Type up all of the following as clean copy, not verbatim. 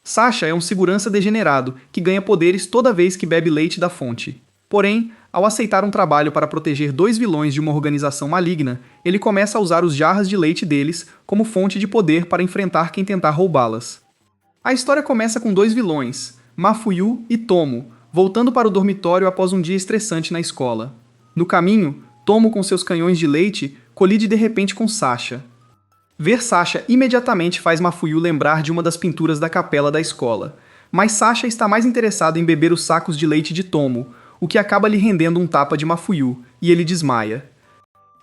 Sasha é um segurança degenerado que ganha poderes toda vez que bebe leite da fonte. Porém, ao aceitar um trabalho para proteger dois vilões de uma organização maligna, ele começa a usar os jarras de leite deles como fonte de poder para enfrentar quem tentar roubá-las. A história começa com dois vilões, Mafuyu e Tomo, voltando para o dormitório após um dia estressante na escola. No caminho, Tomo com seus canhões de leite colide de repente com Sasha. Ver Sasha imediatamente faz Mafuyu lembrar de uma das pinturas da capela da escola, mas Sasha está mais interessado em beber os sacos de leite de Tomo, o que acaba lhe rendendo um tapa de Mafuyu, e ele desmaia.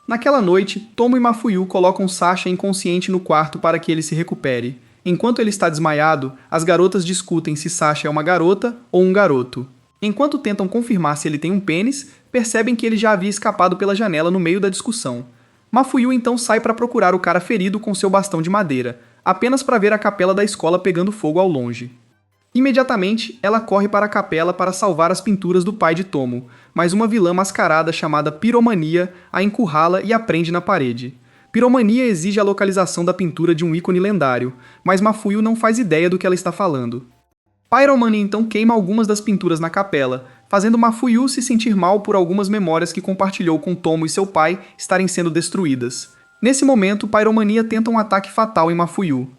Naquela noite, Tomo e Mafuyu colocam Sasha inconsciente no quarto para que ele se recupere. Enquanto ele está desmaiado, as garotas discutem se Sasha é uma garota ou um garoto. Enquanto tentam confirmar se ele tem um pênis, percebem que ele já havia escapado pela janela no meio da discussão. Mafuyu então sai para procurar o cara ferido com seu bastão de madeira, apenas para ver a capela da escola pegando fogo ao longe. Imediatamente, ela corre para a capela para salvar as pinturas do pai de Tomo, mas uma vilã mascarada chamada Piromania a encurrala e a prende na parede. Piromania exige a localização da pintura de um ícone lendário, mas Mafuyu não faz ideia do que ela está falando. Pyromania então queima algumas das pinturas na capela, fazendo Mafuyu se sentir mal por algumas memórias que compartilhou com Tomo e seu pai estarem sendo destruídas. Nesse momento, Pyromania tenta um ataque fatal em Mafuyu.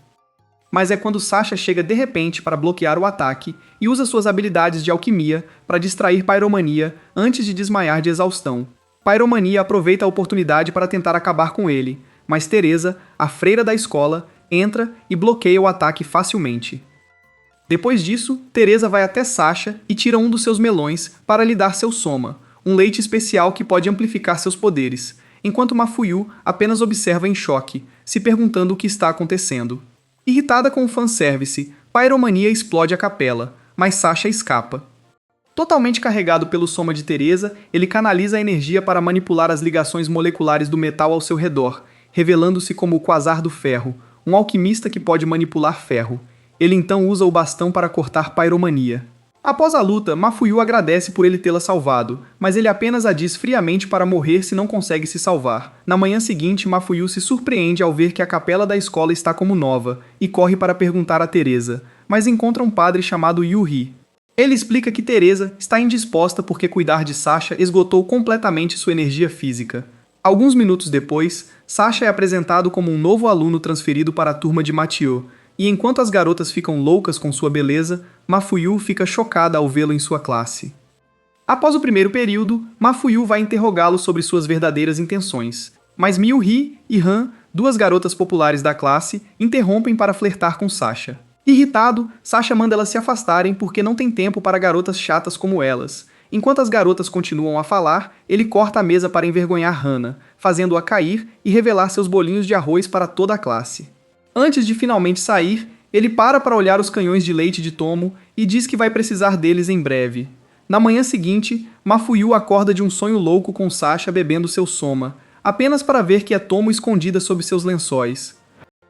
Mas é quando Sasha chega de repente para bloquear o ataque e usa suas habilidades de alquimia para distrair Pyromania antes de desmaiar de exaustão. Pyromania aproveita a oportunidade para tentar acabar com ele, mas Teresa, a freira da escola, entra e bloqueia o ataque facilmente. Depois disso, Teresa vai até Sasha e tira um dos seus melões para lhe dar seu soma, um leite especial que pode amplificar seus poderes, enquanto Mafuyu apenas observa em choque, se perguntando o que está acontecendo. Irritada com o fanservice, Pyromania explode a capela, mas Sasha escapa. Totalmente carregado pelo soma de Teresa, ele canaliza a energia para manipular as ligações moleculares do metal ao seu redor, revelando-se como o Quasar do Ferro, um alquimista que pode manipular ferro. Ele então usa o bastão para cortar Pyromania. Após a luta, Mafuyu agradece por ele tê-la salvado, mas ele apenas a diz friamente para morrer se não consegue se salvar. Na manhã seguinte, Mafuyu se surpreende ao ver que a capela da escola está como nova, e corre para perguntar a Teresa, mas encontra um padre chamado Yuri. Ele explica que Teresa está indisposta porque cuidar de Sasha esgotou completamente sua energia física. Alguns minutos depois, Sasha é apresentado como um novo aluno transferido para a turma de Mathieu, e enquanto as garotas ficam loucas com sua beleza, Mafuyu fica chocada ao vê-lo em sua classe. Após o primeiro período, Mafuyu vai interrogá-lo sobre suas verdadeiras intenções, mas Myuhi e Han, duas garotas populares da classe, interrompem para flertar com Sasha. Irritado, Sasha manda elas se afastarem porque não tem tempo para garotas chatas como elas. Enquanto as garotas continuam a falar, ele corta a mesa para envergonhar Hana, fazendo-a cair e revelar seus bolinhos de arroz para toda a classe. Antes de finalmente sair, ele para olhar os canhões de leite de Tomo e diz que vai precisar deles em breve. Na manhã seguinte, Mafuyu acorda de um sonho louco com Sasha bebendo seu soma, apenas para ver que é Tomo escondida sob seus lençóis.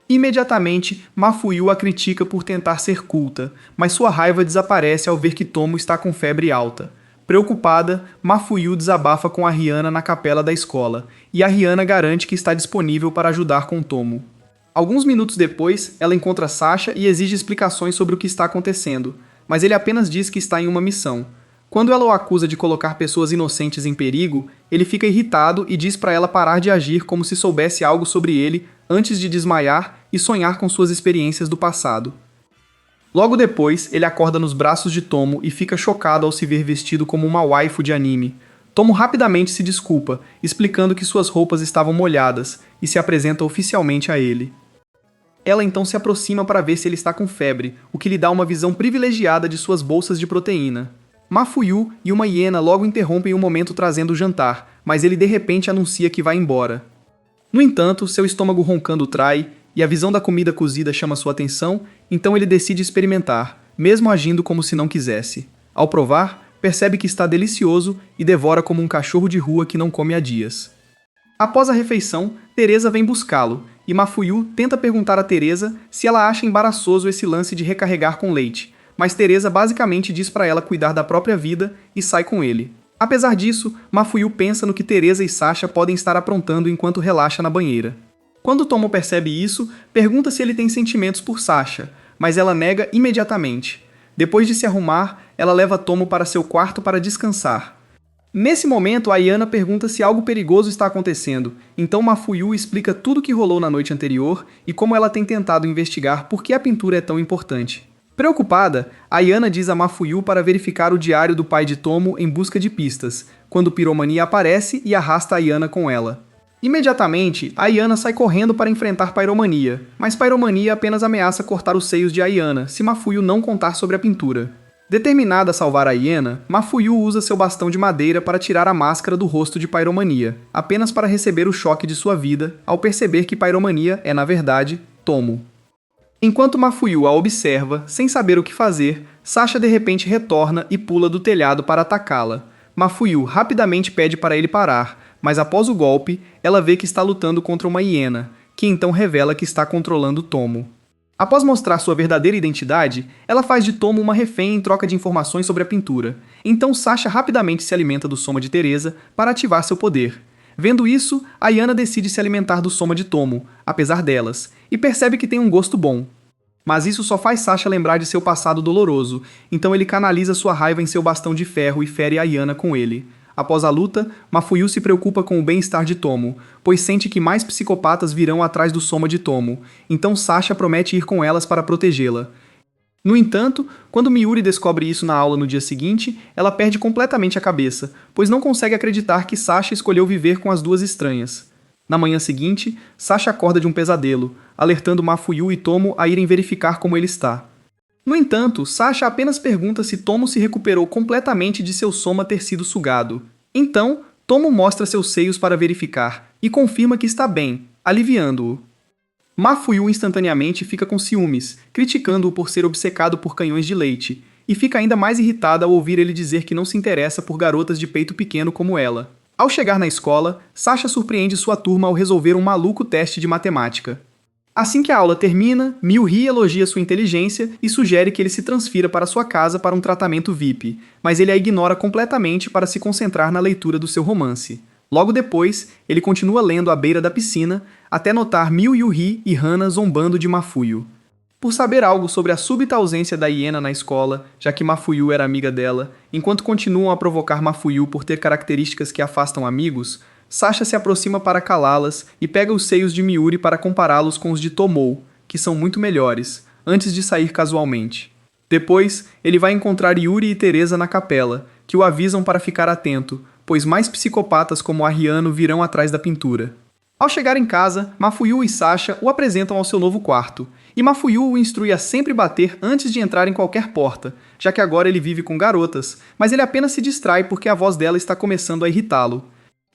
Imediatamente, Mafuyu a critica por tentar ser culta, mas sua raiva desaparece ao ver que Tomo está com febre alta. Preocupada, Mafuyu desabafa com a Rihanna na capela da escola, e a Rihanna garante que está disponível para ajudar com Tomo. Alguns minutos depois, ela encontra Sasha e exige explicações sobre o que está acontecendo, mas ele apenas diz que está em uma missão. Quando ela o acusa de colocar pessoas inocentes em perigo, ele fica irritado e diz para ela parar de agir como se soubesse algo sobre ele antes de desmaiar e sonhar com suas experiências do passado. Logo depois, ele acorda nos braços de Tomo e fica chocado ao se ver vestido como uma waifu de anime. Tomo rapidamente se desculpa, explicando que suas roupas estavam molhadas, e se apresenta oficialmente a ele. Ela então se aproxima para ver se ele está com febre, o que lhe dá uma visão privilegiada de suas bolsas de proteína. Mafuyu e uma hiena logo interrompem o momento trazendo o jantar, mas ele de repente anuncia que vai embora. No entanto, seu estômago roncando o trai, e a visão da comida cozida chama sua atenção, então ele decide experimentar, mesmo agindo como se não quisesse. Ao provar, percebe que está delicioso e devora como um cachorro de rua que não come há dias. Após a refeição, Teresa vem buscá-lo, e Mafuyu tenta perguntar a Teresa se ela acha embaraçoso esse lance de recarregar com leite, mas Teresa basicamente diz para ela cuidar da própria vida e sai com ele. Apesar disso, Mafuyu pensa no que Teresa e Sasha podem estar aprontando enquanto relaxa na banheira. Quando Tomo percebe isso, pergunta se ele tem sentimentos por Sasha, mas ela nega imediatamente. Depois de se arrumar, ela leva Tomo para seu quarto para descansar. Nesse momento, Ayana pergunta se algo perigoso está acontecendo, então Mafuyu explica tudo o que rolou na noite anterior e como ela tem tentado investigar por que a pintura é tão importante. Preocupada, Ayana diz a Mafuyu para verificar o diário do pai de Tomo em busca de pistas, quando Piromania aparece e arrasta Ayana com ela. Imediatamente, Ayana sai correndo para enfrentar Pyromania, mas Pyromania apenas ameaça cortar os seios de Ayana se Mafuyu não contar sobre a pintura. Determinada a salvar Ayana, Mafuyu usa seu bastão de madeira para tirar a máscara do rosto de Pyromania, apenas para receber o choque de sua vida ao perceber que Pyromania é, na verdade, Tomo. Enquanto Mafuyu a observa, sem saber o que fazer, Sasha de repente retorna e pula do telhado para atacá-la. Mafuyu rapidamente pede para ele parar, mas após o golpe, ela vê que está lutando contra uma hiena, que então revela que está controlando Tomo. Após mostrar sua verdadeira identidade, ela faz de Tomo uma refém em troca de informações sobre a pintura. Então Sasha rapidamente se alimenta do soma de Teresa para ativar seu poder. Vendo isso, Ayana decide se alimentar do soma de Tomo, apesar delas, e percebe que tem um gosto bom. Mas isso só faz Sasha lembrar de seu passado doloroso, então ele canaliza sua raiva em seu bastão de ferro e fere Ayana com ele. Após a luta, Mafuyu se preocupa com o bem-estar de Tomo, pois sente que mais psicopatas virão atrás do soma de Tomo, então Sasha promete ir com elas para protegê-la. No entanto, quando Miuri descobre isso na aula no dia seguinte, ela perde completamente a cabeça, pois não consegue acreditar que Sasha escolheu viver com as duas estranhas. Na manhã seguinte, Sasha acorda de um pesadelo, alertando Mafuyu e Tomo a irem verificar como ele está. No entanto, Sasha apenas pergunta se Tomo se recuperou completamente de seu soma ter sido sugado. Então, Tomo mostra seus seios para verificar e confirma que está bem, aliviando-o. Mafuyu instantaneamente fica com ciúmes, criticando-o por ser obcecado por canhões de leite, e fica ainda mais irritada ao ouvir ele dizer que não se interessa por garotas de peito pequeno como ela. Ao chegar na escola, Sasha surpreende sua turma ao resolver um maluco teste de matemática. Assim que a aula termina, Miuri elogia sua inteligência e sugere que ele se transfira para sua casa para um tratamento VIP, mas ele a ignora completamente para se concentrar na leitura do seu romance. Logo depois, ele continua lendo à beira da piscina, até notar Miyuri e Hana zombando de Mafuyu. Por saber algo sobre a súbita ausência da hiena na escola, já que Mafuyu era amiga dela, enquanto continuam a provocar Mafuyu por ter características que afastam amigos, Sasha se aproxima para calá-las e pega os seios de Miuri para compará-los com os de Tomou, que são muito melhores, antes de sair casualmente. Depois, ele vai encontrar Yuri e Teresa na capela, que o avisam para ficar atento, pois mais psicopatas como Ariano virão atrás da pintura. Ao chegar em casa, Mafuyu e Sasha o apresentam ao seu novo quarto, e Mafuyu o instrui a sempre bater antes de entrar em qualquer porta, já que agora ele vive com garotas, mas ele apenas se distrai porque a voz dela está começando a irritá-lo.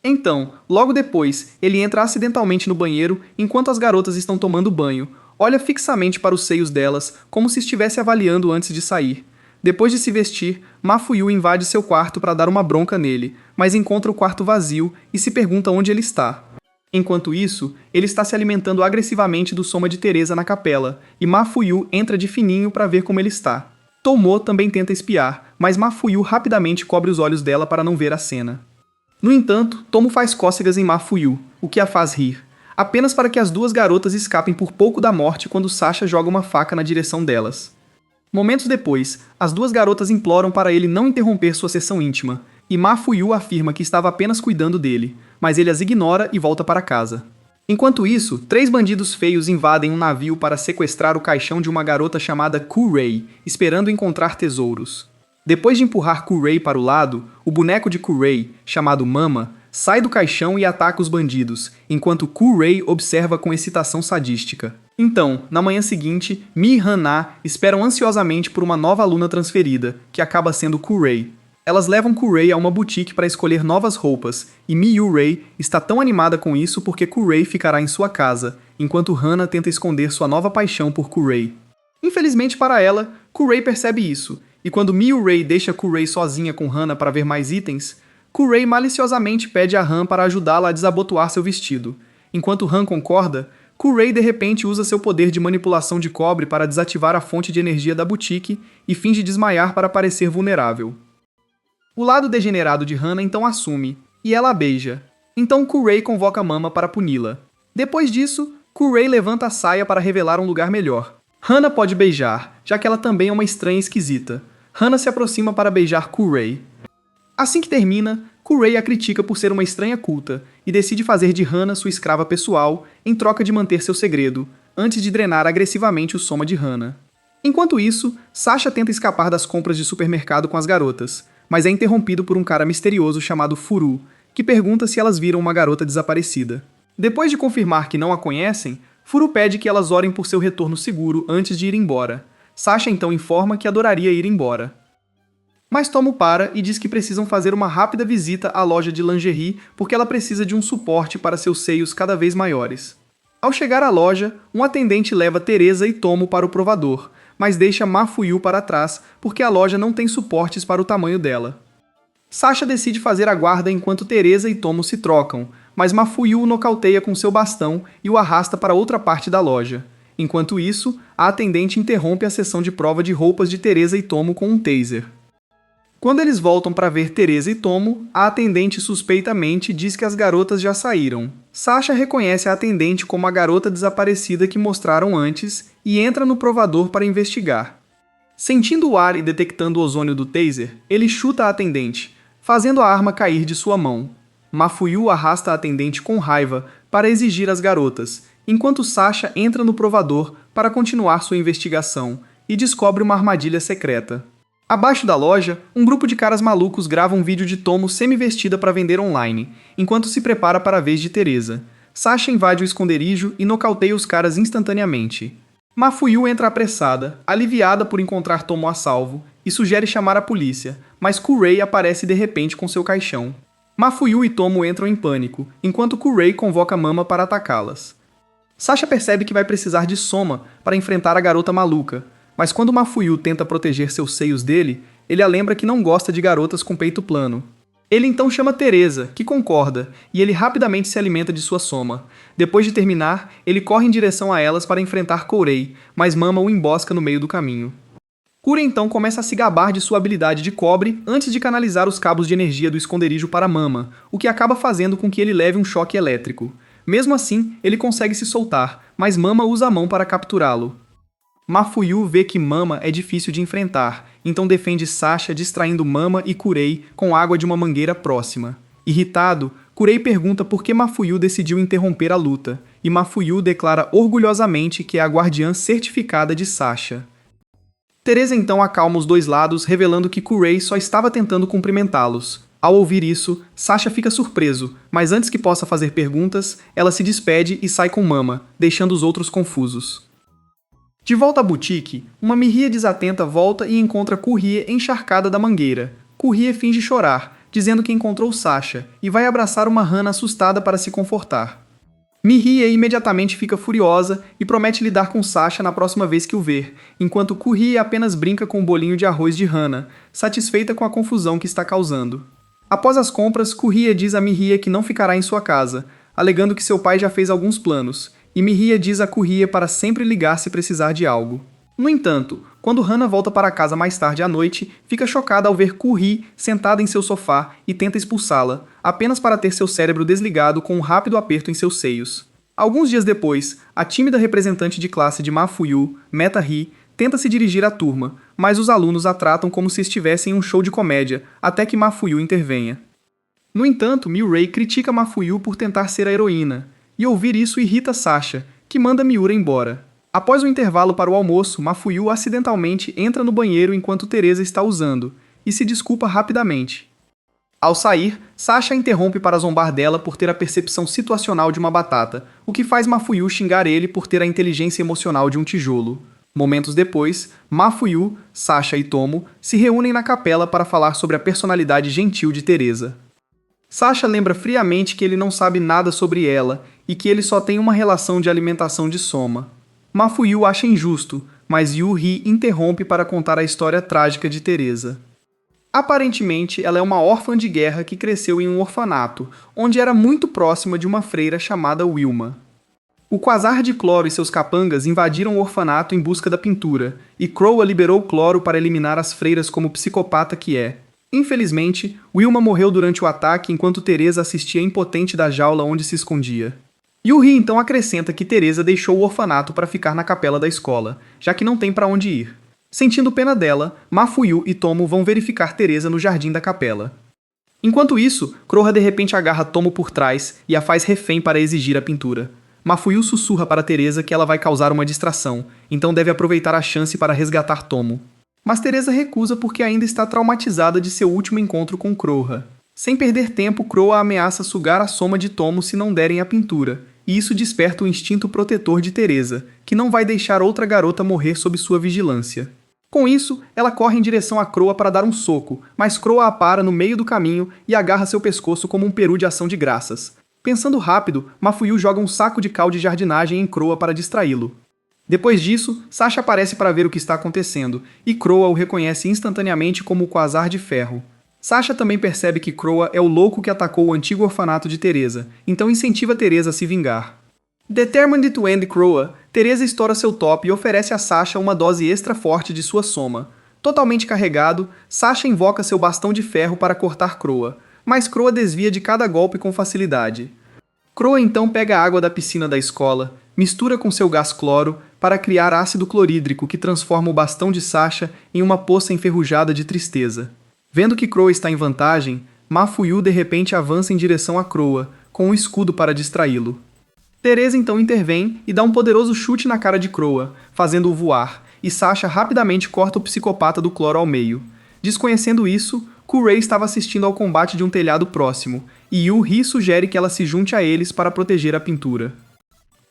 Então, logo depois, ele entra acidentalmente no banheiro enquanto as garotas estão tomando banho, olha fixamente para os seios delas, como se estivesse avaliando antes de sair. Depois de se vestir, Mafuyu invade seu quarto para dar uma bronca nele, mas encontra o quarto vazio e se pergunta onde ele está. Enquanto isso, ele está se alimentando agressivamente do soma de Teresa na capela, e Mafuyu entra de fininho para ver como ele está. Tomo também tenta espiar, mas Mafuyu rapidamente cobre os olhos dela para não ver a cena. No entanto, Tomo faz cócegas em Mafuyu, o que a faz rir, apenas para que as duas garotas escapem por pouco da morte quando Sasha joga uma faca na direção delas. Momentos depois, as duas garotas imploram para ele não interromper sua sessão íntima, e Mafuyu afirma que estava apenas cuidando dele, mas ele as ignora e volta para casa. Enquanto isso, 3 bandidos feios invadem um navio para sequestrar o caixão de uma garota chamada Kurei, esperando encontrar tesouros. Depois de empurrar Kurei para o lado, o boneco de Kurei, chamado Mama, sai do caixão e ataca os bandidos, enquanto Kurei observa com excitação sadística. Então, na manhã seguinte, Mi e Hana esperam ansiosamente por uma nova aluna transferida, que acaba sendo Kurei. Elas levam Kurei a uma boutique para escolher novas roupas, e Miyurei está tão animada com isso porque Kurei ficará em sua casa, enquanto Hana tenta esconder sua nova paixão por Kurei. Infelizmente para ela, Kurei percebe isso, e quando Miyurei deixa Kurei sozinha com Hana para ver mais itens, Kurei maliciosamente pede a Han para ajudá-la a desabotoar seu vestido. Enquanto Han concorda, Kurei de repente usa seu poder de manipulação de cobre para desativar a fonte de energia da boutique e finge desmaiar para parecer vulnerável. O lado degenerado de Hana então assume, e ela a beija. Então Kurei convoca Mama para puni-la. Depois disso, Kurei levanta a saia para revelar um lugar melhor. Hana pode beijar, já que ela também é uma estranha esquisita. Hana se aproxima para beijar Kurei. Assim que termina, Kurei a critica por ser uma estranha culta e decide fazer de Hana sua escrava pessoal em troca de manter seu segredo, antes de drenar agressivamente o soma de Hana. Enquanto isso, Sasha tenta escapar das compras de supermercado com as garotas, mas é interrompido por um cara misterioso chamado Furu, que pergunta se elas viram uma garota desaparecida. Depois de confirmar que não a conhecem, Furu pede que elas orem por seu retorno seguro antes de ir embora. Sasha então informa que adoraria ir embora. Mas Tomo para e diz que precisam fazer uma rápida visita à loja de lingerie porque ela precisa de um suporte para seus seios cada vez maiores. Ao chegar à loja, um atendente leva Teresa e Tomo para o provador, mas deixa Mafuyu para trás porque a loja não tem suportes para o tamanho dela. Sasha decide fazer a guarda enquanto Teresa e Tomo se trocam, mas Mafuyu o nocauteia com seu bastão e o arrasta para outra parte da loja. Enquanto isso, a atendente interrompe a sessão de prova de roupas de Teresa e Tomo com um taser. Quando eles voltam para ver Teresa e Tomo, a atendente suspeitamente diz que as garotas já saíram. Sasha reconhece a atendente como a garota desaparecida que mostraram antes e entra no provador para investigar. Sentindo o ar e detectando o ozônio do taser, ele chuta a atendente, fazendo a arma cair de sua mão. Mafuyu arrasta a atendente com raiva para exigir as garotas, enquanto Sasha entra no provador para continuar sua investigação e descobre uma armadilha secreta. Abaixo da loja, um grupo de caras malucos grava um vídeo de Tomo semi-vestida para vender online, enquanto se prepara para a vez de Teresa. Sasha invade o esconderijo e nocauteia os caras instantaneamente. Mafuyu entra apressada, aliviada por encontrar Tomo a salvo, e sugere chamar a polícia, mas Kurei aparece de repente com seu caixão. Mafuyu e Tomo entram em pânico, enquanto Kurei convoca Mama para atacá-las. Sasha percebe que vai precisar de Soma para enfrentar a garota maluca, mas quando Mafuyu tenta proteger seus seios dele, ele a lembra que não gosta de garotas com peito plano. Ele então chama Teresa, que concorda, e ele rapidamente se alimenta de sua soma. Depois de terminar, ele corre em direção a elas para enfrentar Kurei, mas Mama o embosca no meio do caminho. Kurei então começa a se gabar de sua habilidade de cobre antes de canalizar os cabos de energia do esconderijo para Mama, o que acaba fazendo com que ele leve um choque elétrico. Mesmo assim, ele consegue se soltar, mas Mama usa a mão para capturá-lo. Mafuyu vê que Mama é difícil de enfrentar, então defende Sasha distraindo Mama e Kurei com água de uma mangueira próxima. Irritado, Kurei pergunta por que Mafuyu decidiu interromper a luta, e Mafuyu declara orgulhosamente que é a guardiã certificada de Sasha. Teresa então acalma os dois lados, revelando que Kurei só estava tentando cumprimentá-los. Ao ouvir isso, Sasha fica surpreso, mas antes que possa fazer perguntas, ela se despede e sai com Mama, deixando os outros confusos. De volta à boutique, uma Miria desatenta volta e encontra Kurie encharcada da mangueira. Kurie finge chorar, dizendo que encontrou Sasha, e vai abraçar uma Hana assustada para se confortar. Miria imediatamente fica furiosa e promete lidar com Sasha na próxima vez que o ver, enquanto Kurie apenas brinca com o bolinho de arroz de Hana, satisfeita com a confusão que está causando. Após as compras, Kurie diz a Miria que não ficará em sua casa, alegando que seu pai já fez alguns planos, e Miria diz a Kurie para sempre ligar se precisar de algo. No entanto, quando Hana volta para casa mais tarde à noite, fica chocada ao ver Kurie sentada em seu sofá e tenta expulsá-la, apenas para ter seu cérebro desligado com um rápido aperto em seus seios. Alguns dias depois, a tímida representante de classe de Mafuyu, Meta-Ri, tenta se dirigir à turma, mas os alunos a tratam como se estivessem em um show de comédia, até que Mafuyu intervenha. No entanto, Miurei critica Mafuyu por tentar ser a heroína, e ouvir isso irrita Sasha, que manda Miura embora. Após o intervalo para o almoço, Mafuyu acidentalmente entra no banheiro enquanto Teresa está usando, e se desculpa rapidamente. Ao sair, Sasha interrompe para zombar dela por ter a percepção situacional de uma batata, o que faz Mafuyu xingar ele por ter a inteligência emocional de um tijolo. Momentos depois, Mafuyu, Sasha e Tomo se reúnem na capela para falar sobre a personalidade gentil de Teresa. Sasha lembra friamente que ele não sabe nada sobre ela e que ele só tem uma relação de alimentação de Soma. Mafuyu acha injusto, mas Yu-Ri interrompe para contar a história trágica de Teresa. Aparentemente, ela é uma órfã de guerra que cresceu em um orfanato, onde era muito próxima de uma freira chamada Wilma. O quasar de cloro e seus capangas invadiram o orfanato em busca da pintura, e Crow liberou o cloro para eliminar as freiras como psicopata que é. Infelizmente, Wilma morreu durante o ataque enquanto Teresa assistia impotente da jaula onde se escondia. Yuri então acrescenta que Teresa deixou o orfanato para ficar na capela da escola, já que não tem para onde ir. Sentindo pena dela, Mafuyu e Tomo vão verificar Teresa no jardim da capela. Enquanto isso, Crowra de repente agarra Tomo por trás e a faz refém para exigir a pintura. Mafuyu sussurra para Teresa que ela vai causar uma distração, então deve aproveitar a chance para resgatar Tomo. Mas Teresa recusa porque ainda está traumatizada de seu último encontro com Crowra. Sem perder tempo, Crowra ameaça sugar a soma de Tomo se não derem a pintura, e isso desperta o instinto protetor de Teresa, que não vai deixar outra garota morrer sob sua vigilância. Com isso, ela corre em direção a Crowra para dar um soco, mas Crowra a para no meio do caminho e agarra seu pescoço como um peru de ação de graças. Pensando rápido, Mafuyu joga um saco de cal de jardinagem em Crowra para distraí-lo. Depois disso, Sasha aparece para ver o que está acontecendo, e Crowra o reconhece instantaneamente como o Quasar de Ferro. Sasha também percebe que Crowra é o louco que atacou o antigo orfanato de Teresa, então incentiva Teresa a se vingar. Determined to end Crowra, Teresa estoura seu top e oferece a Sasha uma dose extra forte de sua soma. Totalmente carregado, Sasha invoca seu bastão de ferro para cortar Crowra, mas Crowra desvia de cada golpe com facilidade. Crowra então pega a água da piscina da escola, mistura com seu gás cloro para criar ácido clorídrico que transforma o bastão de Sasha em uma poça enferrujada de tristeza. Vendo que Crowra está em vantagem, Mafuyu de repente avança em direção a Crowra, com um escudo para distraí-lo. Teresa então intervém e dá um poderoso chute na cara de Crowra, fazendo-o voar, e Sasha rapidamente corta o psicopata do cloro ao meio. Desconhecendo isso, Kurei estava assistindo ao combate de um telhado próximo, e Yuri sugere que ela se junte a eles para proteger a pintura.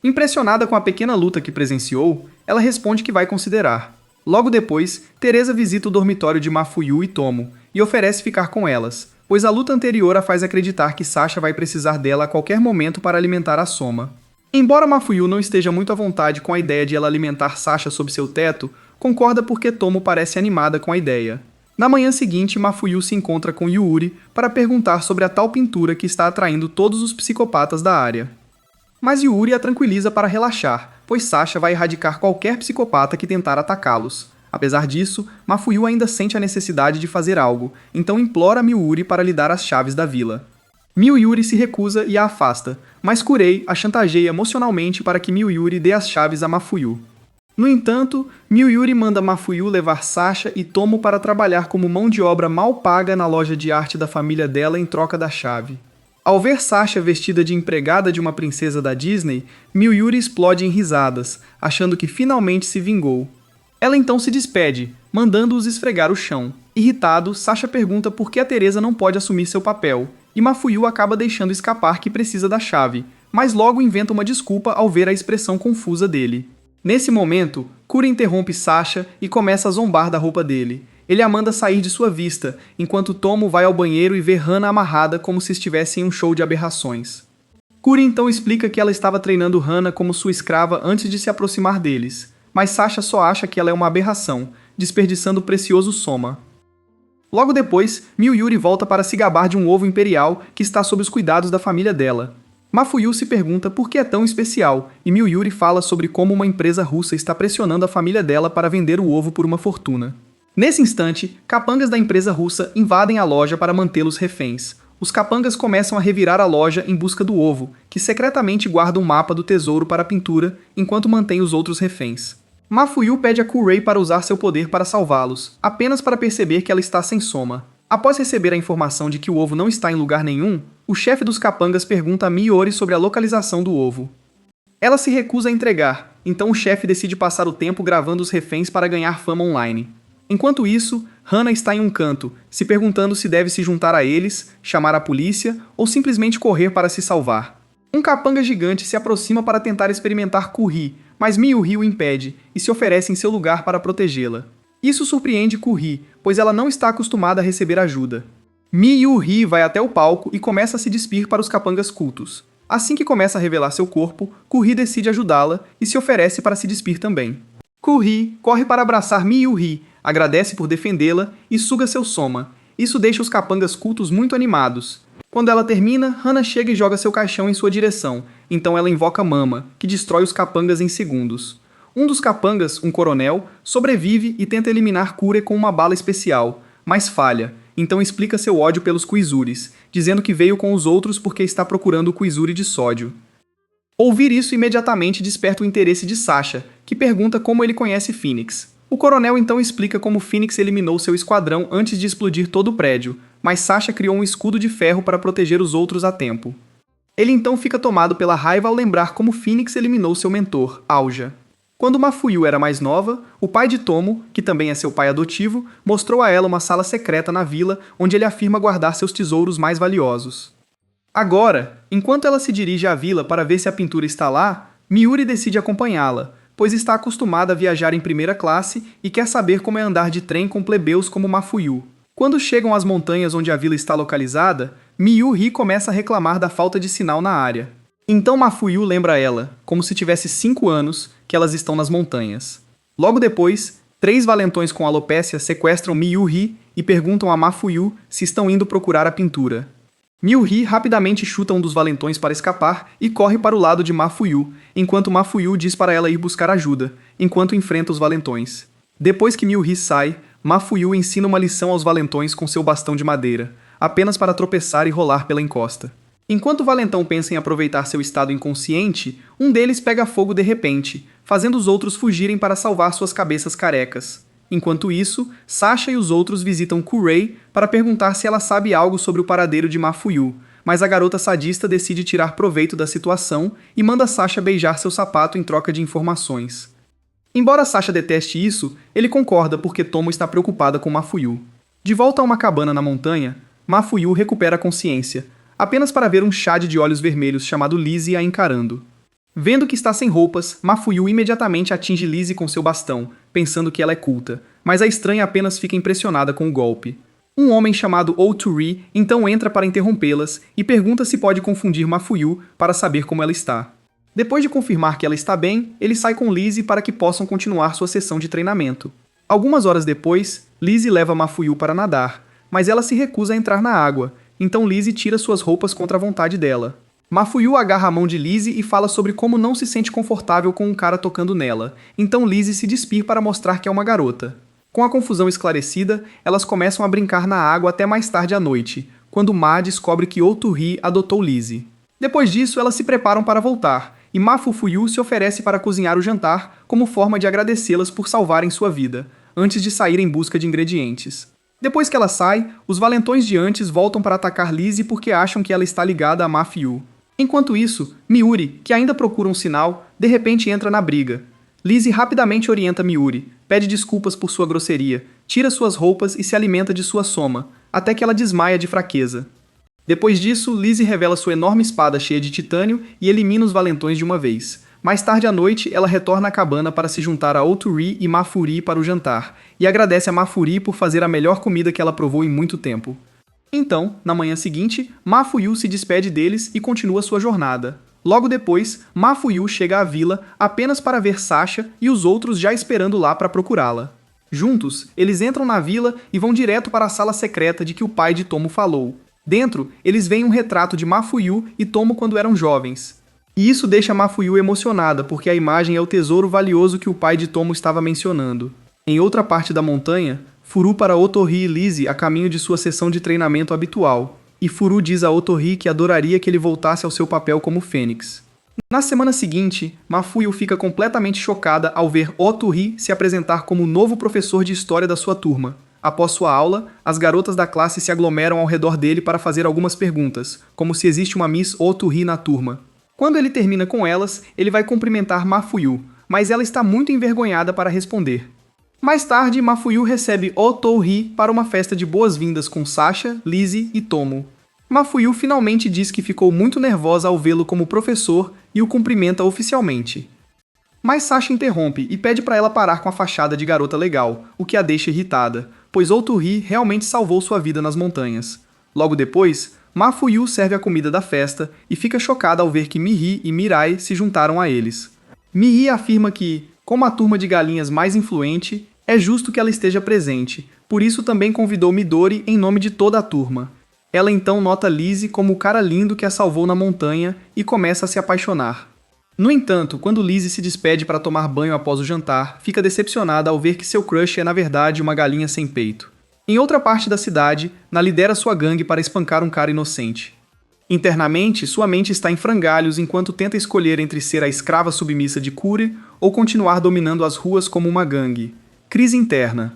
Impressionada com a pequena luta que presenciou, ela responde que vai considerar. Logo depois, Teresa visita o dormitório de Mafuyu e Tomo, e oferece ficar com elas, pois a luta anterior a faz acreditar que Sasha vai precisar dela a qualquer momento para alimentar a soma. Embora Mafuyu não esteja muito à vontade com a ideia de ela alimentar Sasha sob seu teto, concorda porque Tomo parece animada com a ideia. Na manhã seguinte, Mafuyu se encontra com Yuri para perguntar sobre a tal pintura que está atraindo todos os psicopatas da área. Mas Yuri a tranquiliza para relaxar, pois Sasha vai erradicar qualquer psicopata que tentar atacá-los. Apesar disso, Mafuyu ainda sente a necessidade de fazer algo, então implora a Miyuri para lhe dar as chaves da vila. Miyuri se recusa e a afasta, mas Kurei a chantageia emocionalmente para que Miyuri dê as chaves a Mafuyu. No entanto, Miyuri manda Mafuyu levar Sasha e Tomo para trabalhar como mão de obra mal paga na loja de arte da família dela em troca da chave. Ao ver Sasha vestida de empregada de uma princesa da Disney, Miyuri explode em risadas, achando que finalmente se vingou. Ela então se despede, mandando-os esfregar o chão. Irritado, Sasha pergunta por que a Teresa não pode assumir seu papel, e Mafuyu acaba deixando escapar que precisa da chave, mas logo inventa uma desculpa ao ver a expressão confusa dele. Nesse momento, Kura interrompe Sasha e começa a zombar da roupa dele. Ele a manda sair de sua vista, enquanto Tomo vai ao banheiro e vê Hana amarrada como se estivesse em um show de aberrações. Kura então explica que ela estava treinando Hana como sua escrava antes de se aproximar deles, mas Sasha só acha que ela é uma aberração, desperdiçando o precioso soma. Logo depois, Miyuri volta para se gabar de um ovo imperial que está sob os cuidados da família dela. Mafuyu se pergunta por que é tão especial, e Miyuri fala sobre como uma empresa russa está pressionando a família dela para vender o ovo por uma fortuna. Nesse instante, capangas da empresa russa invadem a loja para mantê-los reféns. Os capangas começam a revirar a loja em busca do ovo, que secretamente guarda um mapa do tesouro para a pintura, enquanto mantém os outros reféns. Mafuyu pede a Kurei para usar seu poder para salvá-los, apenas para perceber que ela está sem soma. Após receber a informação de que o ovo não está em lugar nenhum, o chefe dos capangas pergunta a Miyori sobre a localização do ovo. Ela se recusa a entregar, então o chefe decide passar o tempo gravando os reféns para ganhar fama online. Enquanto isso, Hana está em um canto, se perguntando se deve se juntar a eles, chamar a polícia ou simplesmente correr para se salvar. Um capanga gigante se aproxima para tentar experimentar Kurri, mas Miyuri o impede e se oferece em seu lugar para protegê-la. Isso surpreende Kurri, pois ela não está acostumada a receber ajuda. Miyuri vai até o palco e começa a se despir para os capangas cultos. Assim que começa a revelar seu corpo, Kurri decide ajudá-la e se oferece para se despir também. Kurri corre para abraçar Miyuri, agradece por defendê-la e suga seu soma. Isso deixa os capangas cultos muito animados. Quando ela termina, Hana chega e joga seu caixão em sua direção, então ela invoca Mama, que destrói os capangas em segundos. Um dos capangas, um coronel, sobrevive e tenta eliminar Kure com uma bala especial, mas falha, então explica seu ódio pelos Kuizuris, dizendo que veio com os outros porque está procurando o Kuizuri de sódio. Ouvir isso imediatamente desperta o interesse de Sasha, que pergunta como ele conhece Phoenix. O coronel então explica como Phoenix eliminou seu esquadrão antes de explodir todo o prédio, mas Sasha criou um escudo de ferro para proteger os outros a tempo. Ele então fica tomado pela raiva ao lembrar como Phoenix eliminou seu mentor, Alja. Quando Mafuyu era mais nova, o pai de Tomo, que também é seu pai adotivo, mostrou a ela uma sala secreta na vila onde ele afirma guardar seus tesouros mais valiosos. Agora, enquanto ela se dirige à vila para ver se a pintura está lá, Miuri decide acompanhá-la, pois está acostumada a viajar em primeira classe e quer saber como é andar de trem com plebeus como Mafuyu. Quando chegam às montanhas onde a vila está localizada, Miuri começa a reclamar da falta de sinal na área. Então Mafuyu lembra ela, como se tivesse 5 anos, que elas estão nas montanhas. Logo depois, 3 valentões com alopécia sequestram Miuri e perguntam a Mafuyu se estão indo procurar a pintura. Miuri rapidamente chuta um dos valentões para escapar e corre para o lado de Mafuyu, enquanto Mafuyu diz para ela ir buscar ajuda, enquanto enfrenta os valentões. Depois que Miuri sai, Mafuyu ensina uma lição aos valentões com seu bastão de madeira, apenas para tropeçar e rolar pela encosta. Enquanto o valentão pensa em aproveitar seu estado inconsciente, um deles pega fogo de repente, fazendo os outros fugirem para salvar suas cabeças carecas. Enquanto isso, Sasha e os outros visitam Kurei para perguntar se ela sabe algo sobre o paradeiro de Mafuyu, mas a garota sadista decide tirar proveito da situação e manda Sasha beijar seu sapato em troca de informações. Embora Sasha deteste isso, ele concorda porque Tomo está preocupada com Mafuyu. De volta a uma cabana na montanha, Mafuyu recupera a consciência, apenas para ver um Shade de olhos vermelhos chamado Lizzie a encarando. Vendo que está sem roupas, Mafuyu imediatamente atinge Lizzie com seu bastão, pensando que ela é culta, mas a estranha apenas fica impressionada com o golpe. Um homem chamado Oturi então entra para interrompê-las e pergunta se pode confundir Mafuyu para saber como ela está. Depois de confirmar que ela está bem, ele sai com Lizzie para que possam continuar sua sessão de treinamento. Algumas horas depois, Lizzie leva Mafuyu para nadar, mas ela se recusa a entrar na água, então Lizzie tira suas roupas contra a vontade dela. Mafuyu agarra a mão de Lizzie e fala sobre como não se sente confortável com um cara tocando nela, então Lizzie se despir para mostrar que é uma garota. Com a confusão esclarecida, elas começam a brincar na água até mais tarde à noite, quando Ma descobre que Oturi adotou Lizzie. Depois disso, elas se preparam para voltar, e Mafufuyu se oferece para cozinhar o jantar como forma de agradecê-las por salvarem sua vida, antes de sair em busca de ingredientes. Depois que ela sai, os valentões de antes voltam para atacar Lizzie porque acham que ela está ligada a Mafuyu. Enquanto isso, Miuri, que ainda procura um sinal, de repente entra na briga. Lizzie rapidamente orienta Miuri, pede desculpas por sua grosseria, tira suas roupas e se alimenta de sua soma, até que ela desmaia de fraqueza. Depois disso, Lizzie revela sua enorme espada cheia de titânio e elimina os valentões de uma vez. Mais tarde à noite, ela retorna à cabana para se juntar a Oturi e Mafuri para o jantar, e agradece a Mafuri por fazer a melhor comida que ela provou em muito tempo. Então, na manhã seguinte, Mafuyu se despede deles e continua sua jornada. Logo depois, Mafuyu chega à vila apenas para ver Sasha e os outros já esperando lá para procurá-la. Juntos, eles entram na vila e vão direto para a sala secreta de que o pai de Tomo falou. Dentro, eles veem um retrato de Mafuyu e Tomo quando eram jovens. E isso deixa Mafuyu emocionada porque a imagem é o tesouro valioso que o pai de Tomo estava mencionando. Em outra parte da montanha, Furu para Otori e Lizzie a caminho de sua sessão de treinamento habitual, e Furu diz a Otori que adoraria que ele voltasse ao seu papel como Fênix. Na semana seguinte, Mafuyu fica completamente chocada ao ver Otori se apresentar como o novo professor de história da sua turma. Após sua aula, as garotas da classe se aglomeram ao redor dele para fazer algumas perguntas, como se existe uma Miss Otori na turma. Quando ele termina com elas, ele vai cumprimentar Mafuyu, mas ela está muito envergonhada para responder. Mais tarde, Mafuyu recebe Otori para uma festa de boas-vindas com Sasha, Lizzie e Tomo. Mafuyu finalmente diz que ficou muito nervosa ao vê-lo como professor e o cumprimenta oficialmente. Mas Sasha interrompe e pede para ela parar com a fachada de garota legal, o que a deixa irritada, pois Otori realmente salvou sua vida nas montanhas. Logo depois, Mafuyu serve a comida da festa e fica chocada ao ver que Mihi e Mirai se juntaram a eles. Mihi afirma que, como a turma de galinhas mais influente, é justo que ela esteja presente, por isso também convidou Midori em nome de toda a turma. Ela então nota Lizzie como o cara lindo que a salvou na montanha e começa a se apaixonar. No entanto, quando Lizzie se despede para tomar banho após o jantar, fica decepcionada ao ver que seu crush é na verdade uma galinha sem peito. Em outra parte da cidade, Na lidera sua gangue para espancar um cara inocente. Internamente, sua mente está em frangalhos enquanto tenta escolher entre ser a escrava submissa de Kure ou continuar dominando as ruas como uma gangue. Crise interna.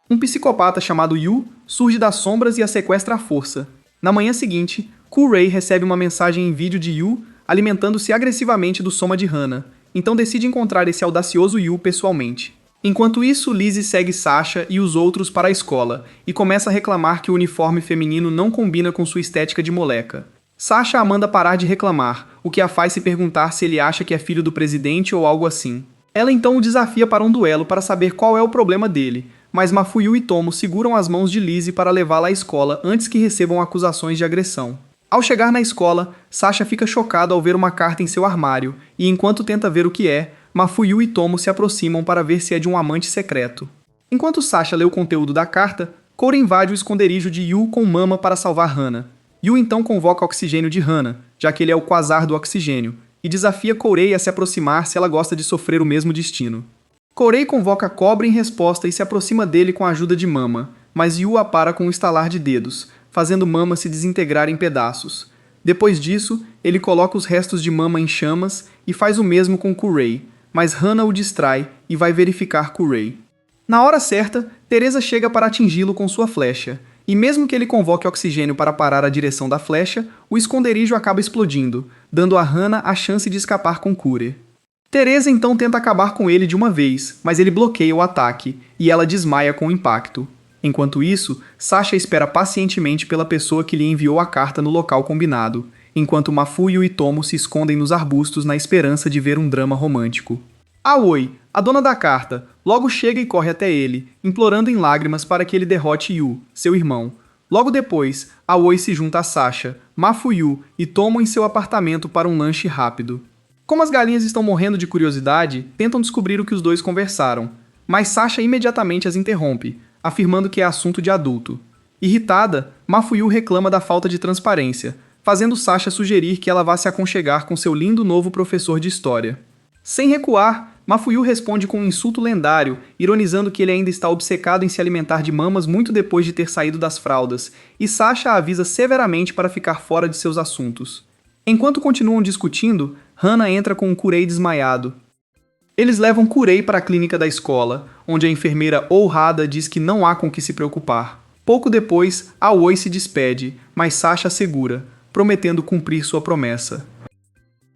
Um psicopata chamado Yu surge das sombras e a sequestra à força. Na manhã seguinte, Kurei recebe uma mensagem em vídeo de Yu alimentando-se agressivamente do soma de Hana, então decide encontrar esse audacioso Yu pessoalmente. Enquanto isso, Lizzie segue Sasha e os outros para a escola e começa a reclamar que o uniforme feminino não combina com sua estética de moleca. Sasha a manda parar de reclamar, o que a faz se perguntar se ele acha que é filho do presidente ou algo assim. Ela então o desafia para um duelo para saber qual é o problema dele, mas Mafuyu e Tomo seguram as mãos de Lizzie para levá-la à escola antes que recebam acusações de agressão. Ao chegar na escola, Sasha fica chocado ao ver uma carta em seu armário, e enquanto tenta ver o que é, Mafuyu e Tomo se aproximam para ver se é de um amante secreto. Enquanto Sasha lê o conteúdo da carta, Koura invade o esconderijo de Yu com Mama para salvar Hana. Yu então convoca o oxigênio de Hana, já que ele é o quasar do oxigênio, e desafia Kourei a se aproximar se ela gosta de sofrer o mesmo destino. Kourei convoca Cobra em resposta e se aproxima dele com a ajuda de Mama, mas Yu a para com um estalar de dedos, fazendo Mama se desintegrar em pedaços. Depois disso, ele coloca os restos de Mama em chamas e faz o mesmo com Kurei, mas Hana o distrai e vai verificar Kurei. Na hora certa, Teresa chega para atingi-lo com sua flecha, e mesmo que ele convoque oxigênio para parar a direção da flecha, o esconderijo acaba explodindo, dando a Hana a chance de escapar com Kure. Teresa então tenta acabar com ele de uma vez, mas ele bloqueia o ataque, e ela desmaia com o impacto. Enquanto isso, Sasha espera pacientemente pela pessoa que lhe enviou a carta no local combinado, enquanto Mafuyu e Tomo se escondem nos arbustos na esperança de ver um drama romântico. Aoi, a dona da carta, logo chega e corre até ele, implorando em lágrimas para que ele derrote Yu, seu irmão. Logo depois, Aoi se junta a Sasha, Mafuyu e Tomo em seu apartamento para um lanche rápido. Como as galinhas estão morrendo de curiosidade, tentam descobrir o que os dois conversaram, mas Sasha imediatamente as interrompe, afirmando que é assunto de adulto. Irritada, Mafuyu reclama da falta de transparência, fazendo Sasha sugerir que ela vá se aconchegar com seu lindo novo professor de história. Sem recuar, Mafuyu responde com um insulto lendário, ironizando que ele ainda está obcecado em se alimentar de mamas muito depois de ter saído das fraldas, e Sasha a avisa severamente para ficar fora de seus assuntos. Enquanto continuam discutindo, Hana entra com um Kurei desmaiado. Eles levam Kurei para a clínica da escola, onde a enfermeira Ohada diz que não há com que se preocupar. Pouco depois, Aoi se despede, mas Sasha segura, prometendo cumprir sua promessa.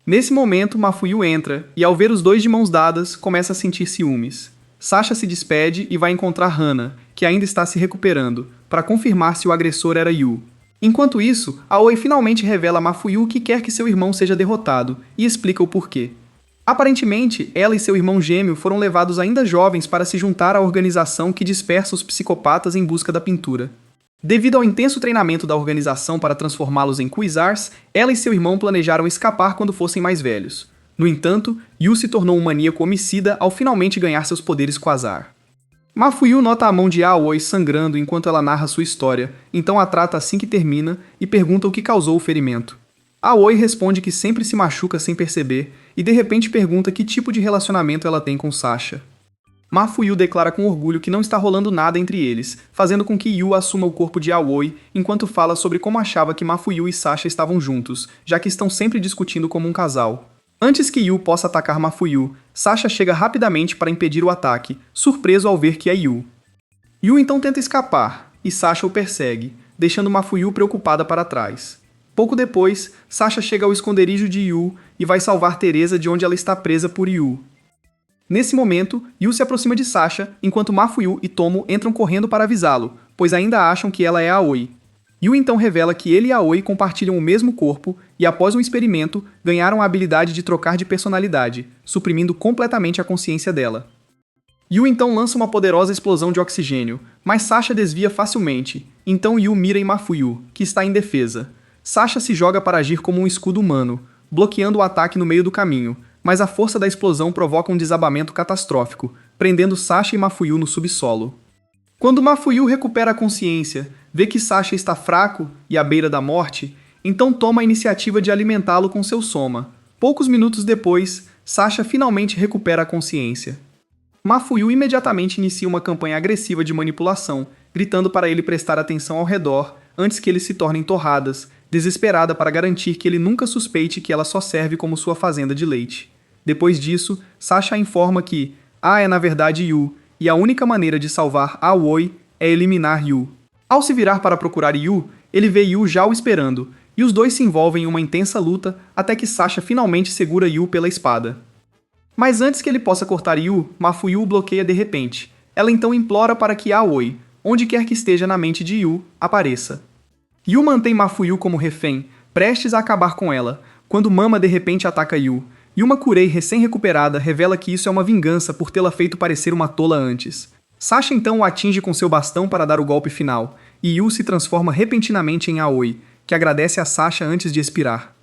Nesse momento, Mafuyu entra e, ao ver os dois de mãos dadas, começa a sentir ciúmes. Sasha se despede e vai encontrar Hana, que ainda está se recuperando, para confirmar se o agressor era Yu. Enquanto isso, Aoi finalmente revela a Mafuyu que quer que seu irmão seja derrotado e explica o porquê. Aparentemente, ela e seu irmão gêmeo foram levados ainda jovens para se juntar à organização que dispersa os psicopatas em busca da pintura. Devido ao intenso treinamento da organização para transformá-los em Quasars, ela e seu irmão planejaram escapar quando fossem mais velhos. No entanto, Yu se tornou um maníaco homicida ao finalmente ganhar seus poderes Quasar. Mafuyu nota a mão de Aoi sangrando enquanto ela narra sua história, então a trata assim que termina e pergunta o que causou o ferimento. Aoi responde que sempre se machuca sem perceber e de repente pergunta que tipo de relacionamento ela tem com Sasha. Mafuyu declara com orgulho que não está rolando nada entre eles, fazendo com que Yu assuma o corpo de Aoi enquanto fala sobre como achava que Mafuyu e Sasha estavam juntos, já que estão sempre discutindo como um casal. Antes que Yu possa atacar Mafuyu, Sasha chega rapidamente para impedir o ataque, surpreso ao ver que é Yu. Yu então tenta escapar, e Sasha o persegue, deixando Mafuyu preocupada para trás. Pouco depois, Sasha chega ao esconderijo de Yu e vai salvar Teresa de onde ela está presa por Yu. Nesse momento, Yu se aproxima de Sasha, enquanto Mafuyu e Tomo entram correndo para avisá-lo, pois ainda acham que ela é Aoi. Yu então revela que ele e Aoi compartilham o mesmo corpo e, após um experimento, ganharam a habilidade de trocar de personalidade, suprimindo completamente a consciência dela. Yu então lança uma poderosa explosão de oxigênio, mas Sasha desvia facilmente, então Yu mira em Mafuyu, que está em defesa. Sasha se joga para agir como um escudo humano, bloqueando o ataque no meio do caminho, mas a força da explosão provoca um desabamento catastrófico, prendendo Sasha e Mafuyu no subsolo. Quando Mafuyu recupera a consciência, vê que Sasha está fraco e à beira da morte, então toma a iniciativa de alimentá-lo com seu soma. Poucos minutos depois, Sasha finalmente recupera a consciência. Mafuyu imediatamente inicia uma campanha agressiva de manipulação, gritando para ele prestar atenção ao redor antes que eles se tornem torradas, desesperada para garantir que ele nunca suspeite que ela só serve como sua fazenda de leite. Depois disso, Sasha informa que é na verdade Yu, e a única maneira de salvar Aoi é eliminar Yu. Ao se virar para procurar Yu, ele vê Yu já o esperando, e os dois se envolvem em uma intensa luta até que Sasha finalmente segura Yu pela espada. Mas antes que ele possa cortar Yu, Mafuyu o bloqueia de repente. Ela então implora para que Aoi, onde quer que esteja na mente de Yu, apareça. Yu mantém Mafuyu como refém, prestes a acabar com ela, quando Mama de repente ataca Yu, e uma Kurei recém-recuperada revela que isso é uma vingança por tê-la feito parecer uma tola antes. Sasha então o atinge com seu bastão para dar o golpe final, e Yu se transforma repentinamente em Aoi, que agradece a Sasha antes de expirar.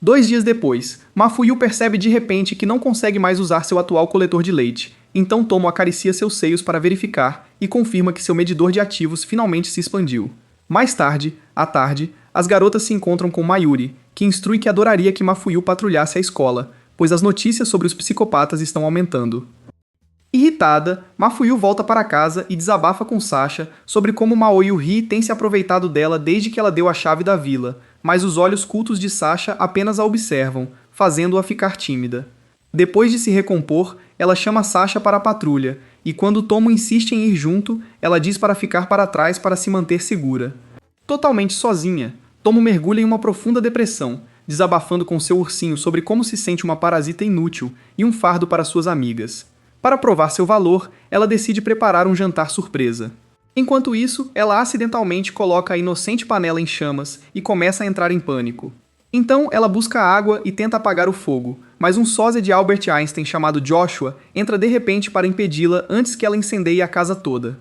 2 dias depois, Mafuyu percebe de repente que não consegue mais usar seu atual coletor de leite, então Tomo acaricia seus seios para verificar e confirma que seu medidor de ativos finalmente se expandiu. Mais tarde, à tarde, as garotas se encontram com Mayuri, que instrui que adoraria que Mafuyu patrulhasse a escola, pois as notícias sobre os psicopatas estão aumentando. Irritada, Mafuyu volta para casa e desabafa com Sasha sobre como Maoyuri tem se aproveitado dela desde que ela deu a chave da vila, mas os olhos cultos de Sasha apenas a observam, fazendo-a ficar tímida. Depois de se recompor, ela chama Sasha para a patrulha, e quando Tomo insiste em ir junto, ela diz para ficar para trás para se manter segura. Totalmente sozinha, Tomo mergulha em uma profunda depressão, desabafando com seu ursinho sobre como se sente uma parasita inútil e um fardo para suas amigas. Para provar seu valor, ela decide preparar um jantar surpresa. Enquanto isso, ela acidentalmente coloca a inocente panela em chamas e começa a entrar em pânico. Então, ela busca água e tenta apagar o fogo, mas um sósia de Albert Einstein chamado Joshua entra de repente para impedi-la antes que ela incendeie a casa toda.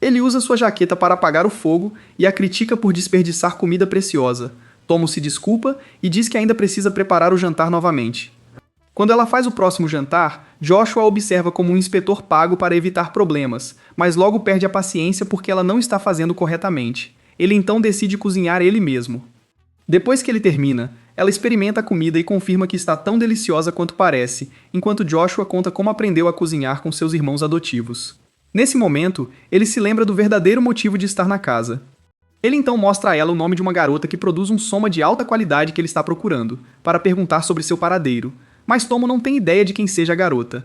Ele usa sua jaqueta para apagar o fogo e a critica por desperdiçar comida preciosa. Tomo se desculpa e diz que ainda precisa preparar o jantar novamente. Quando ela faz o próximo jantar, Joshua a observa como um inspetor pago para evitar problemas, mas logo perde a paciência porque ela não está fazendo corretamente. Ele então decide cozinhar ele mesmo. Depois que ele termina, ela experimenta a comida e confirma que está tão deliciosa quanto parece, enquanto Joshua conta como aprendeu a cozinhar com seus irmãos adotivos. Nesse momento, ele se lembra do verdadeiro motivo de estar na casa. Ele então mostra a ela o nome de uma garota que produz um soma de alta qualidade que ele está procurando, para perguntar sobre seu paradeiro, mas Tomo não tem ideia de quem seja a garota.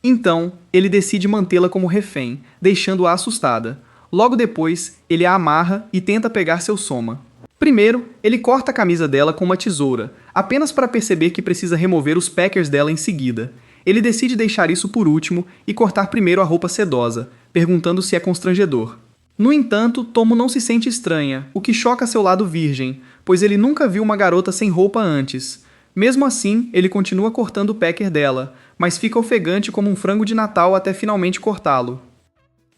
Então, ele decide mantê-la como refém, deixando-a assustada. Logo depois, ele a amarra e tenta pegar seu soma. Primeiro, ele corta a camisa dela com uma tesoura, apenas para perceber que precisa remover os packers dela em seguida. Ele decide deixar isso por último e cortar primeiro a roupa sedosa, perguntando se é constrangedor. No entanto, Tomo não se sente estranha, o que choca seu lado virgem, pois ele nunca viu uma garota sem roupa antes. Mesmo assim, ele continua cortando o packer dela, mas fica ofegante como um frango de Natal até finalmente cortá-lo.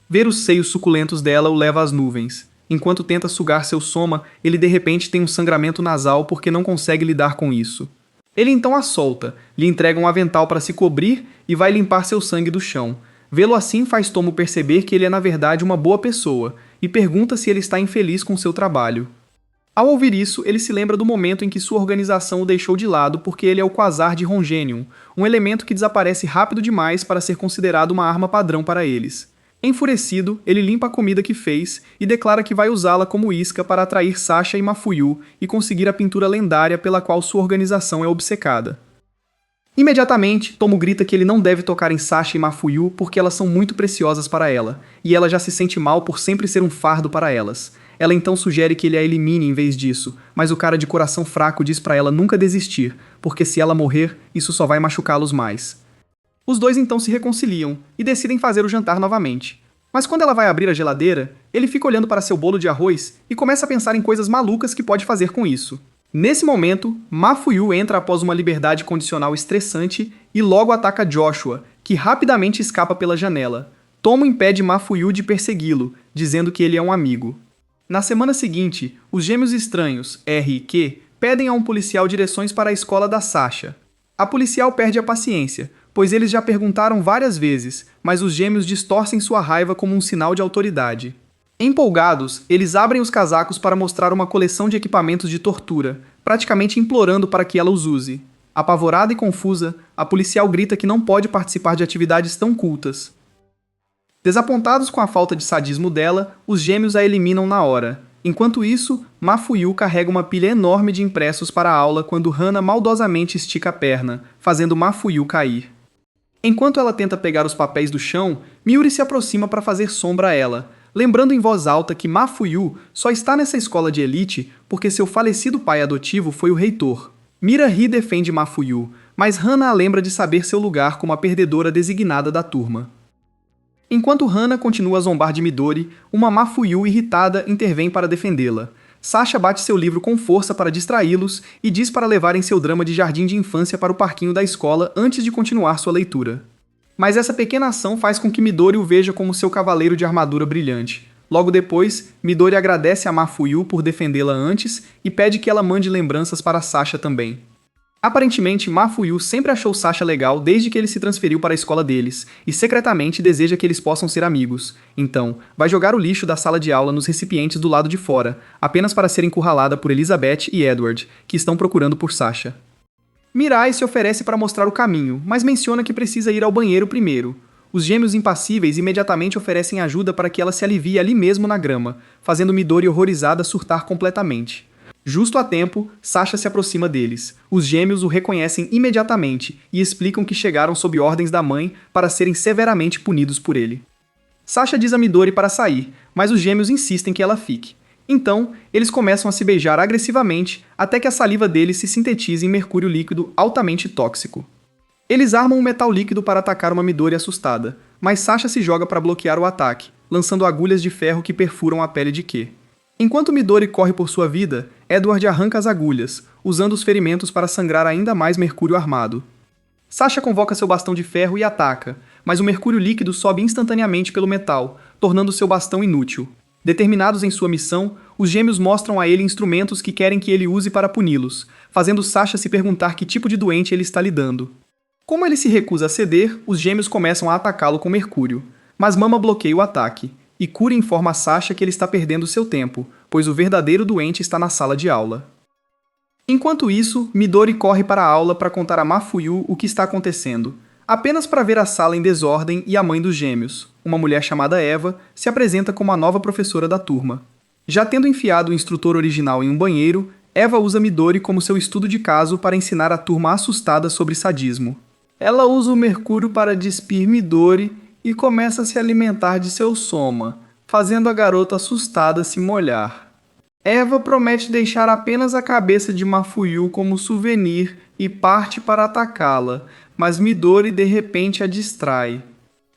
Ver os seios suculentos dela o leva às nuvens. Enquanto tenta sugar seu soma, ele de repente tem um sangramento nasal porque não consegue lidar com isso. Ele então a solta, lhe entrega um avental para se cobrir e vai limpar seu sangue do chão. Vê-lo assim faz Tomo perceber que ele é na verdade uma boa pessoa, e pergunta se ele está infeliz com seu trabalho. Ao ouvir isso, ele se lembra do momento em que sua organização o deixou de lado porque ele é o quasar de Rongenium, um elemento que desaparece rápido demais para ser considerado uma arma padrão para eles. Enfurecido, ele limpa a comida que fez e declara que vai usá-la como isca para atrair Sasha e Mafuyu e conseguir a pintura lendária pela qual sua organização é obcecada. Imediatamente, Tomo grita que ele não deve tocar em Sasha e Mafuyu porque elas são muito preciosas para ela, e ela já se sente mal por sempre ser um fardo para elas. Ela então sugere que ele a elimine em vez disso, mas o cara de coração fraco diz para ela nunca desistir, porque se ela morrer, isso só vai machucá-los mais. Os dois então se reconciliam e decidem fazer o jantar novamente. Mas quando ela vai abrir a geladeira, ele fica olhando para seu bolo de arroz e começa a pensar em coisas malucas que pode fazer com isso. Nesse momento, Mafuyu entra após uma liberdade condicional estressante e logo ataca Joshua, que rapidamente escapa pela janela. Tomo impede Mafuyu de persegui-lo, dizendo que ele é um amigo. Na semana seguinte, os gêmeos estranhos, R e Q, pedem a um policial direções para a escola da Sasha. A policial perde a paciência, pois eles já perguntaram várias vezes, mas os gêmeos distorcem sua raiva como um sinal de autoridade. Empolgados, eles abrem os casacos para mostrar uma coleção de equipamentos de tortura, praticamente implorando para que ela os use. Apavorada e confusa, a policial grita que não pode participar de atividades tão cultas. Desapontados com a falta de sadismo dela, os gêmeos a eliminam na hora. Enquanto isso, Mafuyu carrega uma pilha enorme de impressos para a aula quando Hana maldosamente estica a perna, fazendo Mafuyu cair. Enquanto ela tenta pegar os papéis do chão, Miuri se aproxima para fazer sombra a ela, lembrando em voz alta que Mafuyu só está nessa escola de elite porque seu falecido pai adotivo foi o reitor. Mira-Hi defende Mafuyu, mas Hana a lembra de saber seu lugar como a perdedora designada da turma. Enquanto Hana continua a zombar de Midori, uma Mafuyu irritada intervém para defendê-la. Sasha bate seu livro com força para distraí-los e diz para levarem seu drama de jardim de infância para o parquinho da escola antes de continuar sua leitura. Mas essa pequena ação faz com que Midori o veja como seu cavaleiro de armadura brilhante. Logo depois, Midori agradece a Mafuyu por defendê-la antes e pede que ela mande lembranças para Sasha também. Aparentemente, Mafuyu sempre achou Sasha legal desde que ele se transferiu para a escola deles, e secretamente deseja que eles possam ser amigos. Então, vai jogar o lixo da sala de aula nos recipientes do lado de fora, apenas para ser encurralada por Elizabeth e Edward, que estão procurando por Sasha. Mirai se oferece para mostrar o caminho, mas menciona que precisa ir ao banheiro primeiro. Os gêmeos impassíveis imediatamente oferecem ajuda para que ela se alivie ali mesmo na grama, fazendo Midori horrorizada surtar completamente. Justo a tempo, Sasha se aproxima deles. Os gêmeos o reconhecem imediatamente e explicam que chegaram sob ordens da mãe para serem severamente punidos por ele. Sasha diz a Midori para sair, mas os gêmeos insistem que ela fique. Então, eles começam a se beijar agressivamente até que a saliva deles se sintetize em mercúrio líquido altamente tóxico. Eles armam um metal líquido para atacar uma Midori assustada, mas Sasha se joga para bloquear o ataque, lançando agulhas de ferro que perfuram a pele de Q. Enquanto Midori corre por sua vida, Edward arranca as agulhas, usando os ferimentos para sangrar ainda mais mercúrio armado. Sasha convoca seu bastão de ferro e ataca, mas o mercúrio líquido sobe instantaneamente pelo metal, tornando seu bastão inútil. Determinados em sua missão, os gêmeos mostram a ele instrumentos que querem que ele use para puni-los, fazendo Sasha se perguntar que tipo de doente ele está lidando. Como ele se recusa a ceder, os gêmeos começam a atacá-lo com mercúrio, mas Mama bloqueia o ataque, e Kuri informa a Sasha que ele está perdendo seu tempo, pois o verdadeiro doente está na sala de aula. Enquanto isso, Midori corre para a aula para contar a Mafuyu o que está acontecendo, apenas para ver a sala em desordem e a mãe dos gêmeos, uma mulher chamada Eva, se apresenta como a nova professora da turma. Já tendo enfiado o instrutor original em um banheiro, Eva usa Midori como seu estudo de caso para ensinar a turma assustada sobre sadismo. Ela usa o mercúrio para despir Midori e começa a se alimentar de seu soma, fazendo a garota assustada se molhar. Eva promete deixar apenas a cabeça de Mafuyu como souvenir e parte para atacá-la, mas Midori de repente a distrai.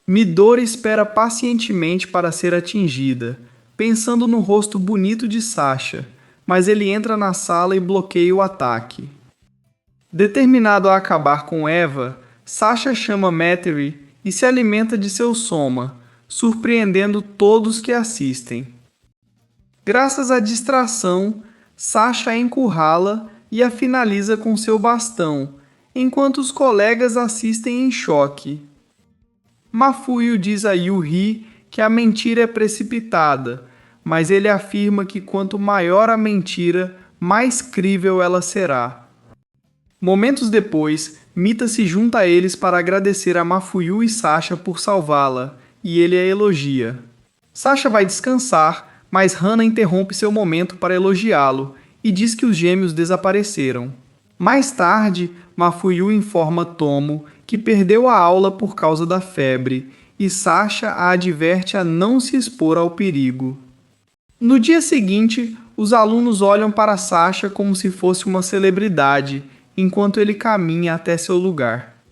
Midori espera pacientemente para ser atingida, pensando no rosto bonito de Sasha, mas ele entra na sala e bloqueia o ataque. Determinado a acabar com Eva, Sasha chama Materi e se alimenta de seu soma, surpreendendo todos que assistem. Graças à distração, Sasha encurrala e a finaliza com seu bastão, enquanto os colegas assistem em choque. Mafuyu diz a Yuri que a mentira é precipitada, mas ele afirma que quanto maior a mentira, mais crível ela será. Momentos depois, Mita se junta a eles para agradecer a Mafuyu e Sasha por salvá-la, e ele a elogia. Sasha vai descansar, mas Hana interrompe seu momento para elogiá-lo e diz que os gêmeos desapareceram. Mais tarde, Mafuyu informa Tomo que perdeu a aula por causa da febre, e Sasha a adverte a não se expor ao perigo. No dia seguinte, os alunos olham para Sasha como se fosse uma celebridade, enquanto ele caminha até seu lugar.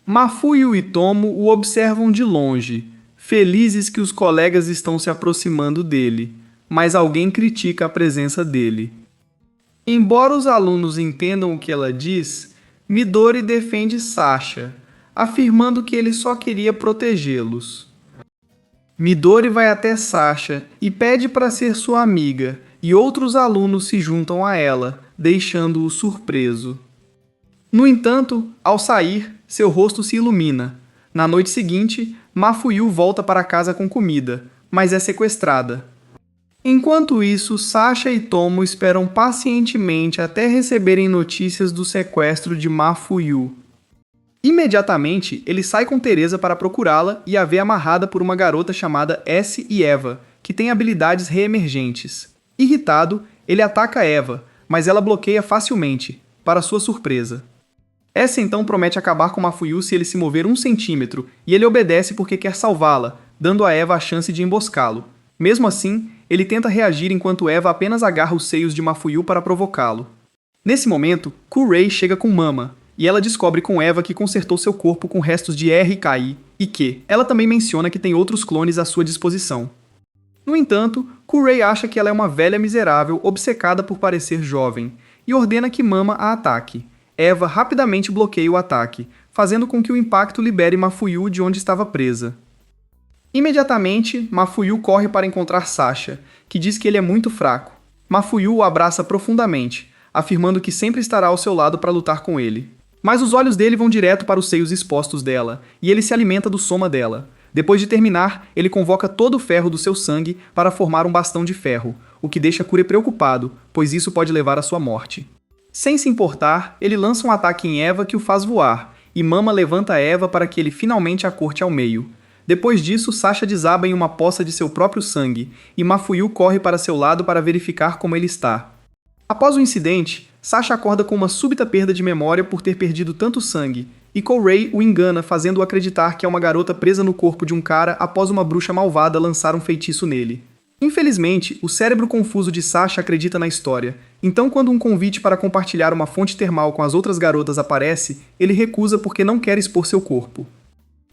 Mafuyu e Tomo o observam de longe, felizes que os colegas estão se aproximando dele, mas alguém critica a presença dele. Embora os alunos entendam o que ela diz, Midori defende Sasha, afirmando que ele só queria protegê-los. Midori vai até Sasha e pede para ser sua amiga, e outros alunos se juntam a ela, deixando-o surpreso. No entanto, ao sair, seu rosto se ilumina. Na noite seguinte, Mafuyu volta para casa com comida, mas é sequestrada. Enquanto isso, Sasha e Tomo esperam pacientemente até receberem notícias do sequestro de Mafuyu. Imediatamente, ele sai com Teresa para procurá-la e a vê amarrada por uma garota chamada S e Eva, que tem habilidades reemergentes. Irritado, ele ataca Eva, mas ela bloqueia facilmente, para sua surpresa. Essa então promete acabar com Mafuyu se ele se mover 1 centímetro, e ele obedece porque quer salvá-la, dando a Eva a chance de emboscá-lo. Mesmo assim, ele tenta reagir enquanto Eva apenas agarra os seios de Mafuyu para provocá-lo. Nesse momento, Kurei chega com Mama, e ela descobre com Eva que consertou seu corpo com restos de R e Kai, e que ela também menciona que tem outros clones à sua disposição. No entanto, Kurei acha que ela é uma velha miserável obcecada por parecer jovem, e ordena que Mama a ataque. Eva rapidamente bloqueia o ataque, fazendo com que o impacto libere Mafuyu de onde estava presa. Imediatamente, Mafuyu corre para encontrar Sasha, que diz que ele é muito fraco. Mafuyu o abraça profundamente, afirmando que sempre estará ao seu lado para lutar com ele. Mas os olhos dele vão direto para os seios expostos dela, e ele se alimenta do soma dela. Depois de terminar, ele convoca todo o ferro do seu sangue para formar um bastão de ferro, o que deixa Kurei preocupado, pois isso pode levar à sua morte. Sem se importar, ele lança um ataque em Eva que o faz voar, e Mama levanta Eva para que ele finalmente a corte ao meio. Depois disso, Sasha desaba em uma poça de seu próprio sangue, e Mafuyu corre para seu lado para verificar como ele está. Após o incidente, Sasha acorda com uma súbita perda de memória por ter perdido tanto sangue, e Kurei o engana fazendo-o acreditar que é uma garota presa no corpo de um cara após uma bruxa malvada lançar um feitiço nele. Infelizmente, o cérebro confuso de Sasha acredita na história, então quando um convite para compartilhar uma fonte termal com as outras garotas aparece, ele recusa porque não quer expor seu corpo.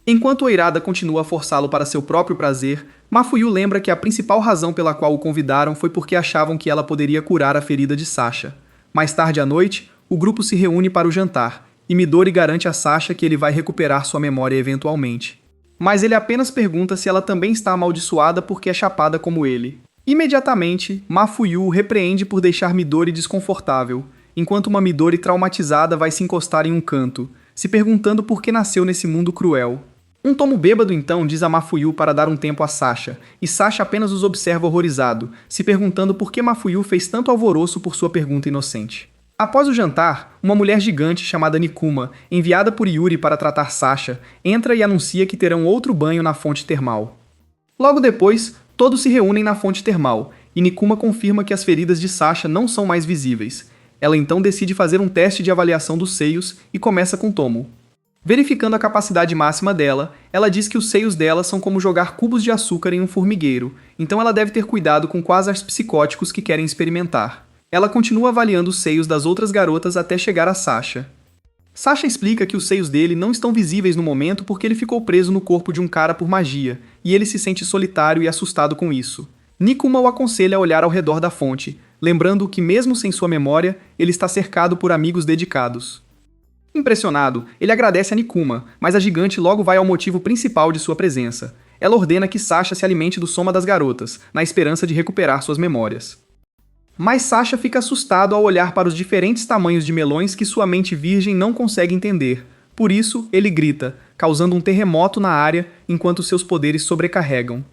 Enquanto Oirada continua a forçá-lo para seu próprio prazer, Mafuyu lembra que a principal razão pela qual o convidaram foi porque achavam que ela poderia curar a ferida de Sasha. Mais tarde à noite, o grupo se reúne para o jantar, e Midori garante a Sasha que ele vai recuperar sua memória eventualmente. Mas ele apenas pergunta se ela também está amaldiçoada porque é chapada como ele. Imediatamente, Mafuyu o repreende por deixar Midori desconfortável, enquanto uma Midori traumatizada vai se encostar em um canto, se perguntando por que nasceu nesse mundo cruel. Um tomo bêbado então diz a Mafuyu para dar um tempo a Sasha, e Sasha apenas os observa horrorizado, se perguntando por que Mafuyu fez tanto alvoroço por sua pergunta inocente. Após o jantar, uma mulher gigante chamada Nikuma, enviada por Yuri para tratar Sasha, entra e anuncia que terão outro banho na fonte termal. Logo depois, todos se reúnem na fonte termal, e Nikuma confirma que as feridas de Sasha não são mais visíveis. Ela então decide fazer um teste de avaliação dos seios e começa com Tomo. Verificando a capacidade máxima dela, ela diz que os seios dela são como jogar cubos de açúcar em um formigueiro, então ela deve ter cuidado com quasars psicóticos que querem experimentar. Ela continua avaliando os seios das outras garotas até chegar a Sasha. Sasha explica que os seios dele não estão visíveis no momento porque ele ficou preso no corpo de um cara por magia, e ele se sente solitário e assustado com isso. Nikuma o aconselha a olhar ao redor da fonte, lembrando que mesmo sem sua memória, ele está cercado por amigos dedicados. Impressionado, ele agradece a Nikuma, mas a gigante logo vai ao motivo principal de sua presença. Ela ordena que Sasha se alimente do soma das garotas, na esperança de recuperar suas memórias. Mas Sasha fica assustado ao olhar para os diferentes tamanhos de melões que sua mente virgem não consegue entender. Por isso, ele grita, causando um terremoto na área enquanto seus poderes sobrecarregam.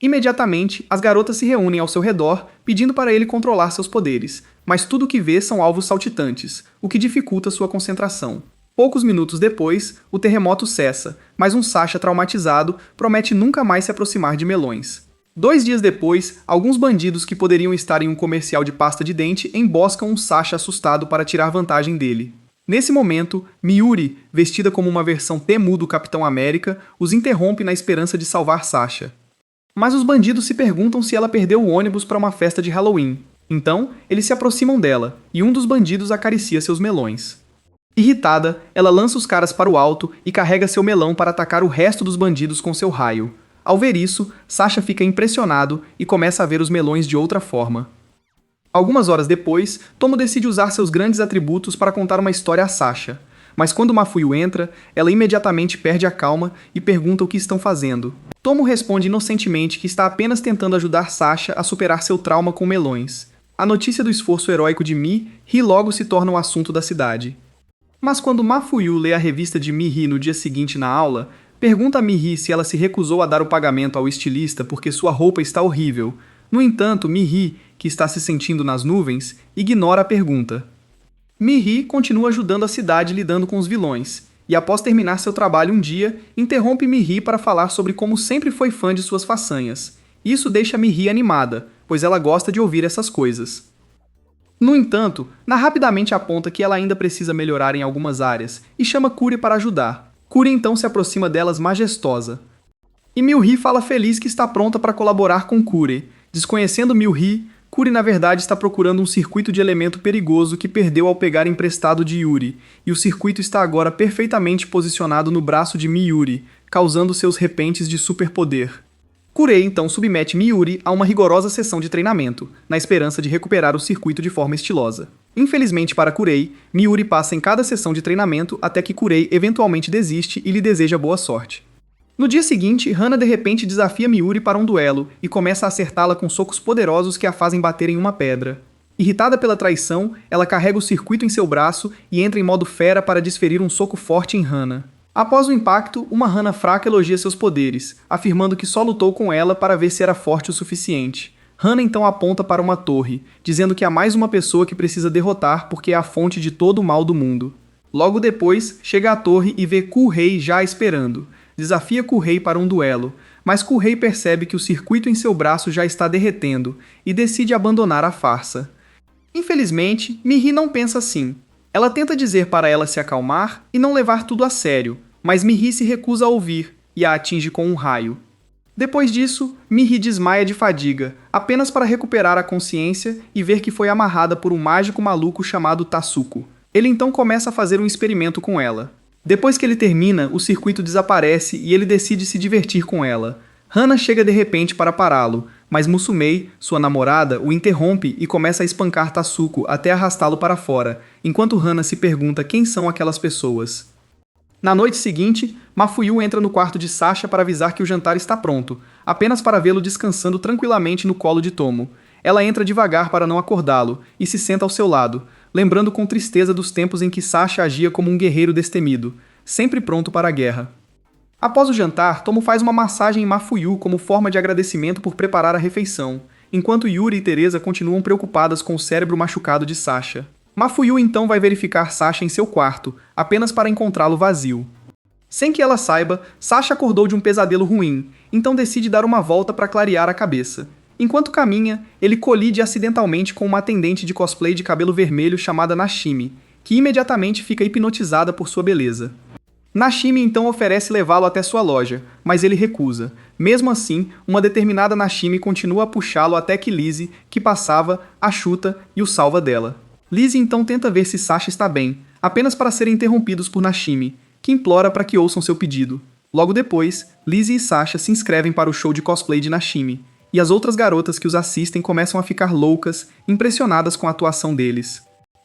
Imediatamente, as garotas se reúnem ao seu redor, pedindo para ele controlar seus poderes, mas tudo o que vê são alvos saltitantes, o que dificulta sua concentração. Poucos minutos depois, o terremoto cessa, mas um Sasha traumatizado promete nunca mais se aproximar de melões. 2 dias depois, alguns bandidos que poderiam estar em um comercial de pasta de dente emboscam um Sasha assustado para tirar vantagem dele. Nesse momento, Miyuri, vestida como uma versão Temu do Capitão América, os interrompe na esperança de salvar Sasha. Mas os bandidos se perguntam se ela perdeu o ônibus para uma festa de Halloween. Então, eles se aproximam dela, e um dos bandidos acaricia seus melões. Irritada, ela lança os caras para o alto e carrega seu melão para atacar o resto dos bandidos com seu raio. Ao ver isso, Sasha fica impressionado e começa a ver os melões de outra forma. Algumas horas depois, Tomo decide usar seus grandes atributos para contar uma história a Sasha. Mas quando Mafuyu entra, ela imediatamente perde a calma e pergunta o que estão fazendo. Tomo responde inocentemente que está apenas tentando ajudar Sasha a superar seu trauma com melões. A notícia do esforço heróico de Mi-Hi logo se torna o assunto da cidade. Mas quando Mafuyu lê a revista de Mi-Hi no dia seguinte na aula, pergunta a Mi-Hi se ela se recusou a dar o pagamento ao estilista porque sua roupa está horrível. No entanto, Mi-Hi, que está se sentindo nas nuvens, ignora a pergunta. Mi-Hi continua ajudando a cidade lidando com os vilões, e após terminar seu trabalho um dia, interrompe Mi-Hi para falar sobre como sempre foi fã de suas façanhas. Isso deixa Mihi animada, pois ela gosta de ouvir essas coisas. No entanto, Na rapidamente aponta que ela ainda precisa melhorar em algumas áreas e chama Kuri para ajudar. Kuri então se aproxima delas majestosa. E Milhi fala feliz que está pronta para colaborar com Kuri. Desconhecendo Milhi, Kuri na verdade está procurando um circuito de elemento perigoso que perdeu ao pegar emprestado de Yuri, e o circuito está agora perfeitamente posicionado no braço de Miyuri, causando seus repentes de superpoder. Kurei então submete Miyuri a uma rigorosa sessão de treinamento, na esperança de recuperar o circuito de forma estilosa. Infelizmente para Kurei, Miyuri passa em cada sessão de treinamento até que Kurei eventualmente desiste e lhe deseja boa sorte. No dia seguinte, Hana de repente desafia Miyuri para um duelo e começa a acertá-la com socos poderosos que a fazem bater em uma pedra. Irritada pela traição, ela carrega o circuito em seu braço e entra em modo fera para desferir um soco forte em Hana. Após o impacto, uma Hana fraca elogia seus poderes, afirmando que só lutou com ela para ver se era forte o suficiente. Hana então aponta para uma torre, dizendo que há mais uma pessoa que precisa derrotar porque é a fonte de todo o mal do mundo. Logo depois, chega à torre e vê Kuhei já esperando. Desafia Kuhei para um duelo, mas Kuhei percebe que o circuito em seu braço já está derretendo e decide abandonar a farsa. Infelizmente, Mihi não pensa assim. Ela tenta dizer para ela se acalmar e não levar tudo a sério, mas Mihi se recusa a ouvir e a atinge com um raio. Depois disso, Mihi desmaia de fadiga, apenas para recuperar a consciência e ver que foi amarrada por um mágico maluco chamado Tasuku. Ele então começa a fazer um experimento com ela. Depois que ele termina, o circuito desaparece e ele decide se divertir com ela. Hana chega de repente para pará-lo, mas Musumei, sua namorada, o interrompe e começa a espancar Tasuku até arrastá-lo para fora, enquanto Hana se pergunta quem são aquelas pessoas. Na noite seguinte, Mafuyu entra no quarto de Sasha para avisar que o jantar está pronto, apenas para vê-lo descansando tranquilamente no colo de Tomo. Ela entra devagar para não acordá-lo e se senta ao seu lado, lembrando com tristeza dos tempos em que Sasha agia como um guerreiro destemido, sempre pronto para a guerra. Após o jantar, Tomo faz uma massagem em Mafuyu como forma de agradecimento por preparar a refeição, enquanto Yuri e Teresa continuam preocupadas com o cérebro machucado de Sasha. Mafuyu então vai verificar Sasha em seu quarto, apenas para encontrá-lo vazio. Sem que ela saiba, Sasha acordou de um pesadelo ruim, então decide dar uma volta para clarear a cabeça. Enquanto caminha, ele colide acidentalmente com uma atendente de cosplay de cabelo vermelho chamada Nashimi, que imediatamente fica hipnotizada por sua beleza. Nashimi então oferece levá-lo até sua loja, mas ele recusa. Mesmo assim, uma determinada Nashimi continua a puxá-lo até que Lizzie, que passava, a chuta e o salva dela. Lizzie então tenta ver se Sasha está bem, apenas para serem interrompidos por Nashimi, que implora para que ouçam seu pedido. Logo depois, Lizzie e Sasha se inscrevem para o show de cosplay de Nashimi, e as outras garotas que os assistem começam a ficar loucas, impressionadas com a atuação deles.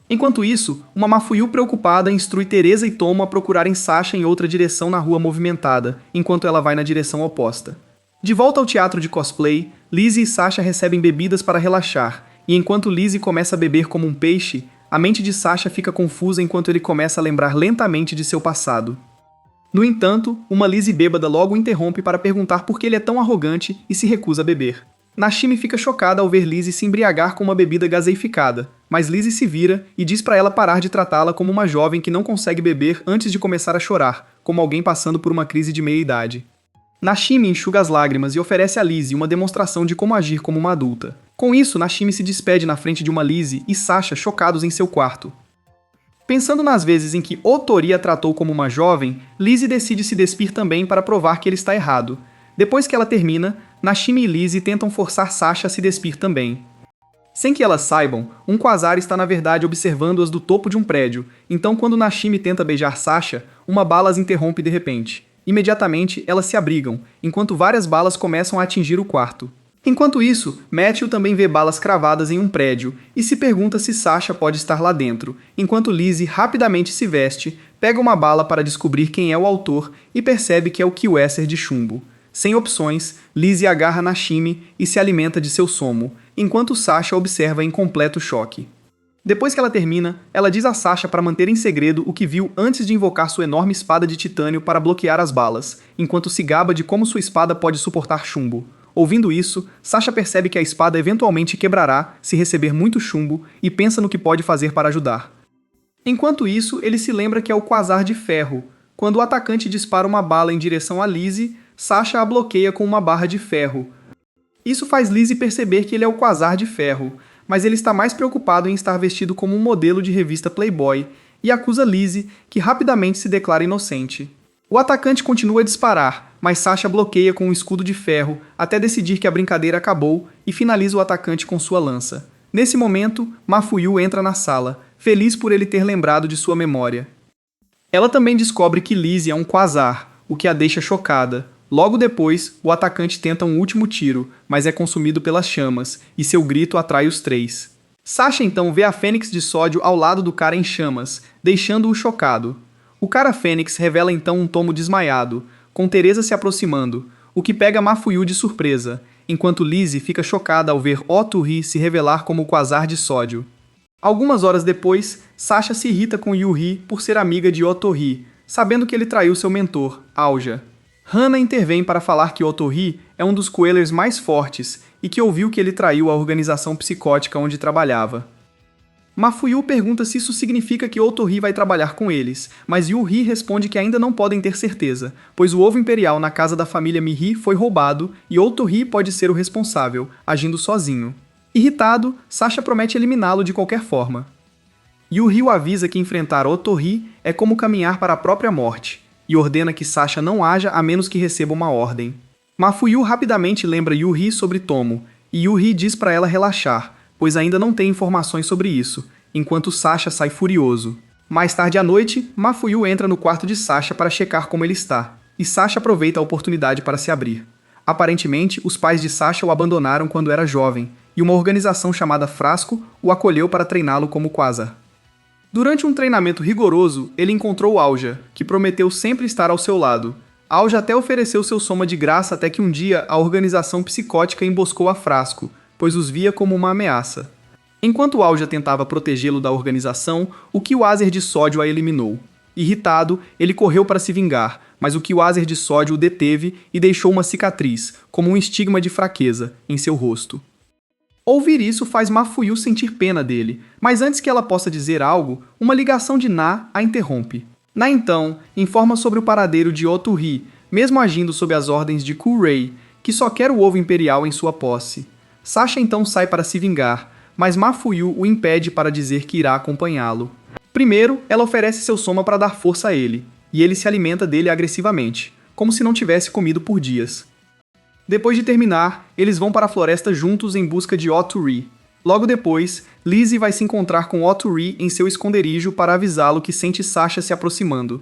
Enquanto isso, uma Mafuyu preocupada instrui Teresa e Tomo a procurarem Sasha em outra direção na rua movimentada, enquanto ela vai na direção oposta. De volta ao teatro de cosplay, Lizzie e Sasha recebem bebidas para relaxar, e enquanto Lizzie começa a beber como um peixe, a mente de Sasha fica confusa enquanto ele começa a lembrar lentamente de seu passado. No entanto, uma Lizzie bêbada logo o interrompe para perguntar por que ele é tão arrogante e se recusa a beber. Nashimi fica chocada ao ver Lizzie se embriagar com uma bebida gaseificada, mas Lizzie se vira e diz para ela parar de tratá-la como uma jovem que não consegue beber antes de começar a chorar, como alguém passando por uma crise de meia-idade. Nashimi enxuga as lágrimas e oferece a Lizzie uma demonstração de como agir como uma adulta. Com isso, Nashimi se despede na frente de uma Lizzie e Sasha chocados em seu quarto. Pensando nas vezes em que Otori a tratou como uma jovem, Lizzie decide se despir também para provar que ele está errado. Depois que ela termina, Nashimi e Lizzie tentam forçar Sasha a se despir também. Sem que elas saibam, um quasar está na verdade observando-as do topo de um prédio, então quando Nashimi tenta beijar Sasha, uma bala as interrompe de repente. Imediatamente, elas se abrigam, enquanto várias balas começam a atingir o quarto. Enquanto isso, Matthew também vê balas cravadas em um prédio e se pergunta se Sasha pode estar lá dentro, enquanto Lizzie rapidamente se veste, pega uma bala para descobrir quem é o autor e percebe que é o Kiwesser de chumbo. Sem opções, Lizzie agarra Nashimi e se alimenta de seu somo, enquanto Sasha observa em completo choque. Depois que ela termina, ela diz a Sasha para manter em segredo o que viu antes de invocar sua enorme espada de titânio para bloquear as balas, enquanto se gaba de como sua espada pode suportar chumbo. Ouvindo isso, Sasha percebe que a espada eventualmente quebrará se receber muito chumbo e pensa no que pode fazer para ajudar. Enquanto isso, ele se lembra que é o Quasar de Ferro. Quando o atacante dispara uma bala em direção a Lizzie, Sasha a bloqueia com uma barra de ferro. Isso faz Lizzie perceber que ele é o Quasar de Ferro, mas ele está mais preocupado em estar vestido como um modelo de revista Playboy e acusa Lizzie, que rapidamente se declara inocente. O atacante continua a disparar, mas Sasha bloqueia com um escudo de ferro até decidir que a brincadeira acabou e finaliza o atacante com sua lança. Nesse momento, Mafuyu entra na sala, feliz por ele ter lembrado de sua memória. Ela também descobre que Lizzie é um Quasar, o que a deixa chocada. Logo depois, o atacante tenta um último tiro, mas é consumido pelas chamas, e seu grito atrai os três. Sasha então vê a Fênix de sódio ao lado do cara em chamas, deixando-o chocado. O cara Fênix revela então um Tomo desmaiado, com Teresa se aproximando, o que pega Mafuyu de surpresa, enquanto Lizzie fica chocada ao ver Otori se revelar como o Quasar de sódio. Algumas horas depois, Sasha se irrita com Yuri por ser amiga de Otori, sabendo que ele traiu seu mentor, Aoja. Hana intervém para falar que Otori é um dos Quelers mais fortes e que ouviu que ele traiu a organização psicótica onde trabalhava. Mafuyu pergunta se isso significa que Otori vai trabalhar com eles, mas Yuri responde que ainda não podem ter certeza, pois o ovo imperial na casa da família Mihi foi roubado e Otori pode ser o responsável, agindo sozinho. Irritado, Sasha promete eliminá-lo de qualquer forma. Yuri o avisa que enfrentar Otori é como caminhar para a própria morte, e ordena que Sasha não haja a menos que receba uma ordem. Mafuyu rapidamente lembra Yuri sobre Tomo, e Yuri diz para ela relaxar, pois ainda não tem informações sobre isso, enquanto Sasha sai furioso. Mais tarde à noite, Mafuyu entra no quarto de Sasha para checar como ele está, e Sasha aproveita a oportunidade para se abrir. Aparentemente, os pais de Sasha o abandonaram quando era jovem, e uma organização chamada Frasco o acolheu para treiná-lo como Quasar. Durante um treinamento rigoroso, ele encontrou Aoja, que prometeu sempre estar ao seu lado. Aoja até ofereceu seu soma de graça até que um dia a organização psicótica emboscou a Frasco, pois os via como uma ameaça. Enquanto Aoja tentava protegê-lo da organização, o Quasar de sódio a eliminou. Irritado, ele correu para se vingar, mas o Quasar de sódio o deteve e deixou uma cicatriz, como um estigma de fraqueza, em seu rosto. Ouvir isso faz Mafuyu sentir pena dele, mas antes que ela possa dizer algo, uma ligação de Na a interrompe. Na então, informa sobre o paradeiro de Otori, mesmo agindo sob as ordens de Kurei, que só quer o ovo imperial em sua posse. Sasha então sai para se vingar, mas Mafuyu o impede para dizer que irá acompanhá-lo. Primeiro, ela oferece seu soma para dar força a ele, e ele se alimenta dele agressivamente, como se não tivesse comido por dias. Depois de terminar, eles vão para a floresta juntos em busca de Otori. Logo depois, Lizzie vai se encontrar com Otori em seu esconderijo para avisá-lo que sente Sasha se aproximando.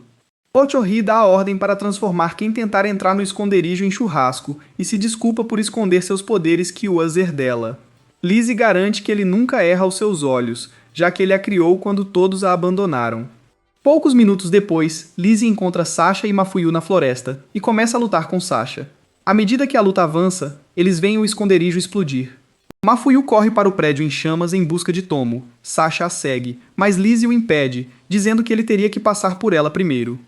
Otori dá a ordem para transformar quem tentar entrar no esconderijo em churrasco e se desculpa por esconder seus poderes Quasar dela. Lizzie garante que ele nunca erra aos seus olhos, já que ele a criou quando todos a abandonaram. Poucos minutos depois, Lizzie encontra Sasha e Mafuyu na floresta e começa a lutar com Sasha. À medida que a luta avança, eles veem o esconderijo explodir. Mafuyu corre para o prédio em chamas em busca de Tomo. Sasha a segue, mas Lizzie o impede, dizendo que ele teria que passar por ela primeiro.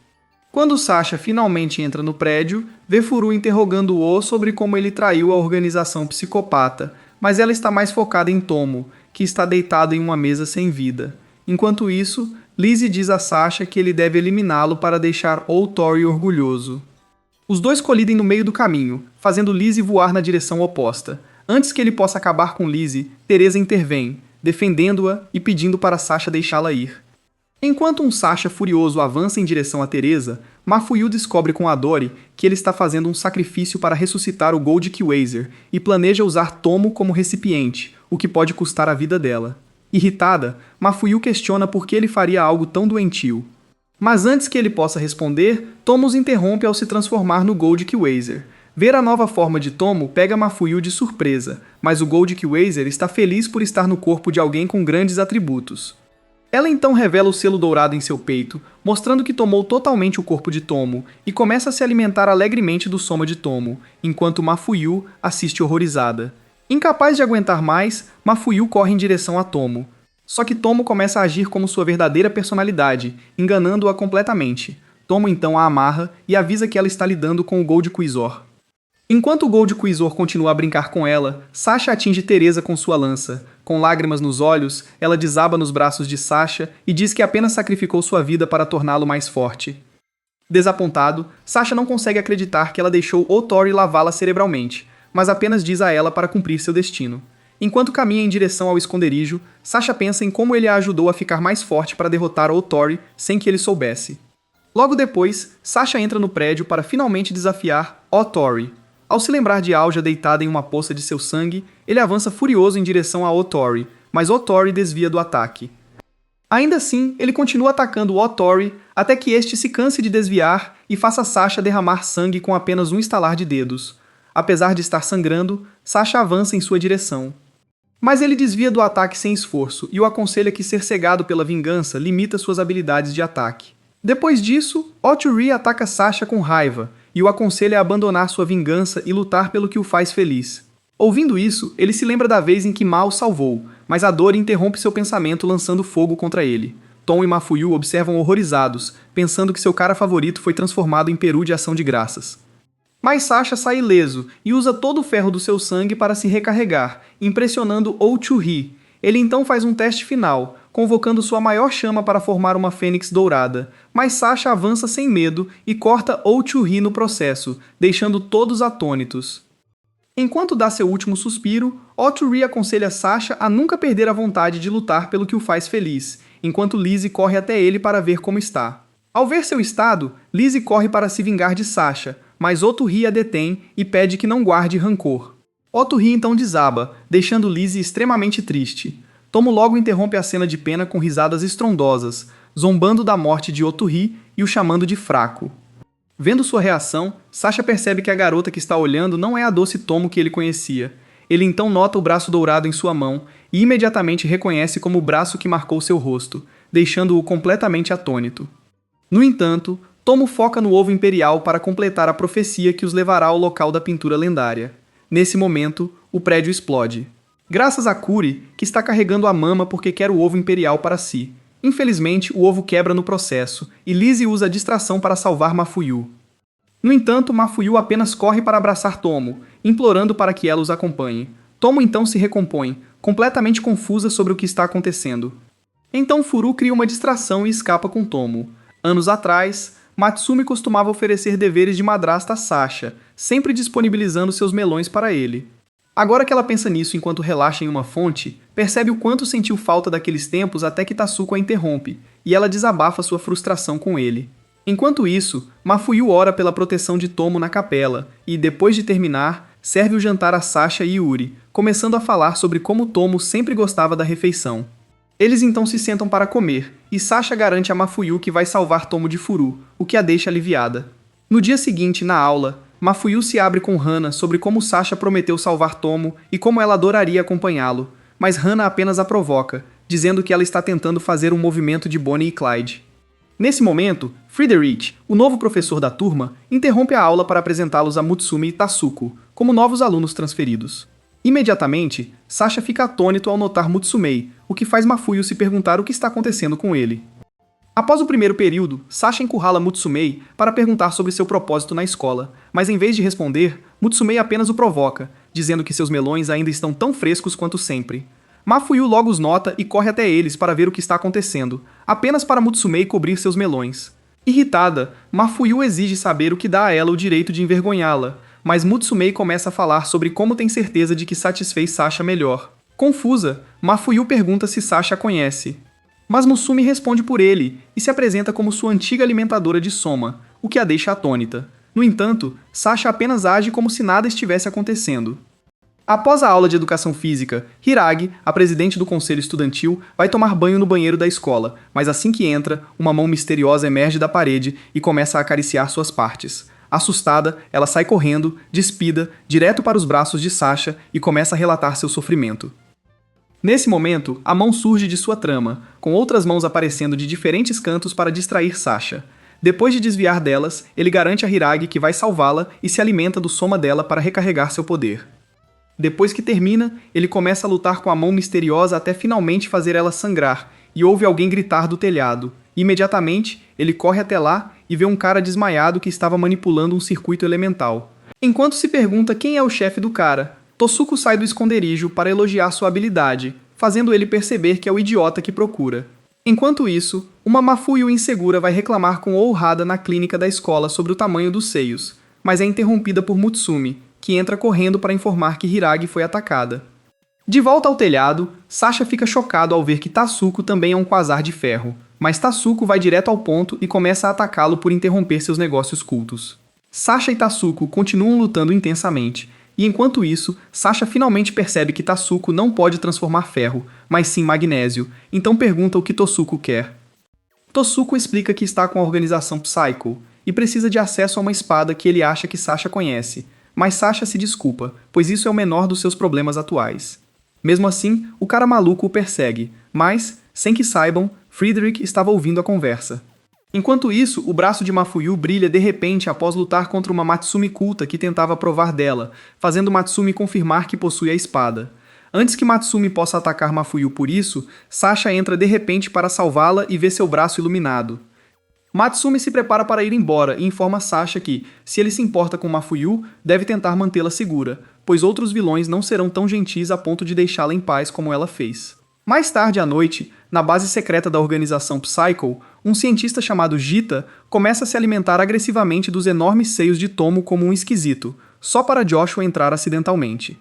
Quando Sasha finalmente entra no prédio, vê Furu interrogando-o sobre como ele traiu a organização psicopata, mas ela está mais focada em Tomo, que está deitado em uma mesa sem vida. Enquanto isso, Lizzie diz a Sasha que ele deve eliminá-lo para deixar Otori orgulhoso. Os dois colidem no meio do caminho, fazendo Lizzie voar na direção oposta. Antes que ele possa acabar com Lizzie, Teresa intervém, defendendo-a e pedindo para Sasha deixá-la ir. Enquanto um Sasha furioso avança em direção a Teresa, Mafuyu descobre com Adori que ele está fazendo um sacrifício para ressuscitar o Gold Quasar e planeja usar Tomo como recipiente, o que pode custar a vida dela. Irritada, Mafuyu questiona por que ele faria algo tão doentio. Mas antes que ele possa responder, Tomo os interrompe ao se transformar no Gold Quasar. Ver a nova forma de Tomo pega Mafuyu de surpresa, mas o Gold Quasar está feliz por estar no corpo de alguém com grandes atributos. Ela então revela o selo dourado em seu peito, mostrando que tomou totalmente o corpo de Tomo, e começa a se alimentar alegremente do soma de Tomo, enquanto Mafuyu assiste horrorizada. Incapaz de aguentar mais, Mafuyu corre em direção a Tomo. Só que Tomo começa a agir como sua verdadeira personalidade, enganando-a completamente. Tomo então a amarra e avisa que ela está lidando com o Gold Quasar. Enquanto o Gold Quasar continua a brincar com ela, Sasha atinge Teresa com sua lança. Com lágrimas nos olhos, ela desaba nos braços de Sasha e diz que apenas sacrificou sua vida para torná-lo mais forte. Desapontado, Sasha não consegue acreditar que ela deixou Otori lavá-la cerebralmente, mas apenas diz a ela para cumprir seu destino. Enquanto caminha em direção ao esconderijo, Sasha pensa em como ele a ajudou a ficar mais forte para derrotar Otori sem que ele soubesse. Logo depois, Sasha entra no prédio para finalmente desafiar Otori. Ao se lembrar de Aoja deitada em uma poça de seu sangue, ele avança furioso em direção a Otori, mas Otori desvia do ataque. Ainda assim, ele continua atacando Otori até que este se canse de desviar e faça Sasha derramar sangue com apenas um estalar de dedos. Apesar de estar sangrando, Sasha avança em sua direção. Mas ele desvia do ataque sem esforço e o aconselha que ser cegado pela vingança limita suas habilidades de ataque. Depois disso, Otori ataca Sasha com raiva e o aconselha a abandonar sua vingança e lutar pelo que o faz feliz. Ouvindo isso, ele se lembra da vez em que Ma o salvou, mas a dor interrompe seu pensamento lançando fogo contra ele. Tom e Mafuyu observam horrorizados, pensando que seu cara favorito foi transformado em peru de ação de graças. Mas Sasha sai ileso e usa todo o ferro do seu sangue para se recarregar, impressionando Otori. Ele então faz um teste final, convocando sua maior chama para formar uma fênix dourada, mas Sasha avança sem medo e corta Otori no processo, deixando todos atônitos. Enquanto dá seu último suspiro, Otori aconselha Sasha a nunca perder a vontade de lutar pelo que o faz feliz, enquanto Lizzie corre até ele para ver como está. Ao ver seu estado, Lizzie corre para se vingar de Sasha, mas Otori a detém e pede que não guarde rancor. Otori então desaba, deixando Lizzie extremamente triste. Tomo logo interrompe a cena de pena com risadas estrondosas, zombando da morte de Otori e o chamando de fraco. Vendo sua reação, Sasha percebe que a garota que está olhando não é a doce Tomo que ele conhecia. Ele então nota o braço dourado em sua mão e imediatamente reconhece como o braço que marcou seu rosto, deixando-o completamente atônito. No entanto, Tomo foca no ovo imperial para completar a profecia que os levará ao local da pintura lendária. Nesse momento, o prédio explode. Graças a Kuri, que está carregando a mama porque quer o ovo imperial para si. Infelizmente, o ovo quebra no processo, e Lizzie usa a distração para salvar Mafuyu. No entanto, Mafuyu apenas corre para abraçar Tomo, implorando para que ela os acompanhe. Tomo então se recompõe, completamente confusa sobre o que está acontecendo. Então Furu cria uma distração e escapa com Tomo. Anos atrás, Matsumi costumava oferecer deveres de madrasta a Sasha, sempre disponibilizando seus melões para ele. Agora que ela pensa nisso enquanto relaxa em uma fonte, percebe o quanto sentiu falta daqueles tempos até que Tasuko a interrompe, e ela desabafa sua frustração com ele. Enquanto isso, Mafuyu ora pela proteção de Tomo na capela, e, depois de terminar, serve o jantar a Sasha e Yuri, começando a falar sobre como Tomo sempre gostava da refeição. Eles então se sentam para comer, e Sasha garante a Mafuyu que vai salvar Tomo de Furu, o que a deixa aliviada. No dia seguinte, na aula, Mafuyu se abre com Hana sobre como Sasha prometeu salvar Tomo e como ela adoraria acompanhá-lo, mas Hana apenas a provoca, dizendo que ela está tentando fazer um movimento de Bonnie e Clyde. Nesse momento, Friedrich, o novo professor da turma, interrompe a aula para apresentá-los a Mutsumi e Tasuko, como novos alunos transferidos. Imediatamente, Sasha fica atônito ao notar Mutsumei, o que faz Mafuyu se perguntar o que está acontecendo com ele. Após o primeiro período, Sasha encurrala Mutsumei para perguntar sobre seu propósito na escola, mas em vez de responder, Mutsumei apenas o provoca, dizendo que seus melões ainda estão tão frescos quanto sempre. Mafuyu logo os nota e corre até eles para ver o que está acontecendo, apenas para Mutsumei cobrir seus melões. Irritada, Mafuyu exige saber o que dá a ela o direito de envergonhá-la, mas Mutsumei começa a falar sobre como tem certeza de que satisfez Sasha melhor. Confusa, Mafuyu pergunta se Sasha a conhece. Mas Mutsumi responde por ele e se apresenta como sua antiga alimentadora de Soma, o que a deixa atônita. No entanto, Sasha apenas age como se nada estivesse acontecendo. Após a aula de educação física, Hiragi, a presidente do conselho estudantil, vai tomar banho no banheiro da escola, mas assim que entra, uma mão misteriosa emerge da parede e começa a acariciar suas partes. Assustada, ela sai correndo, despida, direto para os braços de Sasha e começa a relatar seu sofrimento. Nesse momento, a mão surge de sua trama, com outras mãos aparecendo de diferentes cantos para distrair Sasha. Depois de desviar delas, ele garante a Hiragi que vai salvá-la e se alimenta do soma dela para recarregar seu poder. Depois que termina, ele começa a lutar com a mão misteriosa até finalmente fazer ela sangrar, e ouve alguém gritar do telhado. Imediatamente, ele corre até lá e vê um cara desmaiado que estava manipulando um circuito elemental. Enquanto se pergunta quem é o chefe do cara, Tasuko sai do esconderijo para elogiar sua habilidade, fazendo ele perceber que é o idiota que procura. Enquanto isso, uma Mafuyu insegura vai reclamar com Ohada na clínica da escola sobre o tamanho dos seios, mas é interrompida por Mutsumi, que entra correndo para informar que Hiragi foi atacada. De volta ao telhado, Sasha fica chocado ao ver que Tatsuko também é um quasar de ferro, mas Tatsuko vai direto ao ponto e começa a atacá-lo por interromper seus negócios cultos. Sasha e Tatsuko continuam lutando intensamente, e enquanto isso, Sasha finalmente percebe que Tatsuko não pode transformar ferro, mas sim magnésio, então pergunta o que Totsuko quer. Totsuko explica que está com a organização Psycho e precisa de acesso a uma espada que ele acha que Sasha conhece, mas Sasha se desculpa, pois isso é o menor dos seus problemas atuais. Mesmo assim, o cara maluco o persegue, mas, sem que saibam, Friedrich estava ouvindo a conversa. Enquanto isso, o braço de Mafuyu brilha de repente após lutar contra uma Matsumi culta que tentava provar dela, fazendo Matsumi confirmar que possui a espada. Antes que Matsumi possa atacar Mafuyu por isso, Sasha entra de repente para salvá-la e vê seu braço iluminado. Matsumi se prepara para ir embora e informa Sasha que, se ele se importa com Mafuyu, deve tentar mantê-la segura, pois outros vilões não serão tão gentis a ponto de deixá-la em paz como ela fez. Mais tarde à noite, na base secreta da organização Psycho, um cientista chamado Gita começa a se alimentar agressivamente dos enormes seios de Tomo como um esquisito, só para Joshua entrar acidentalmente.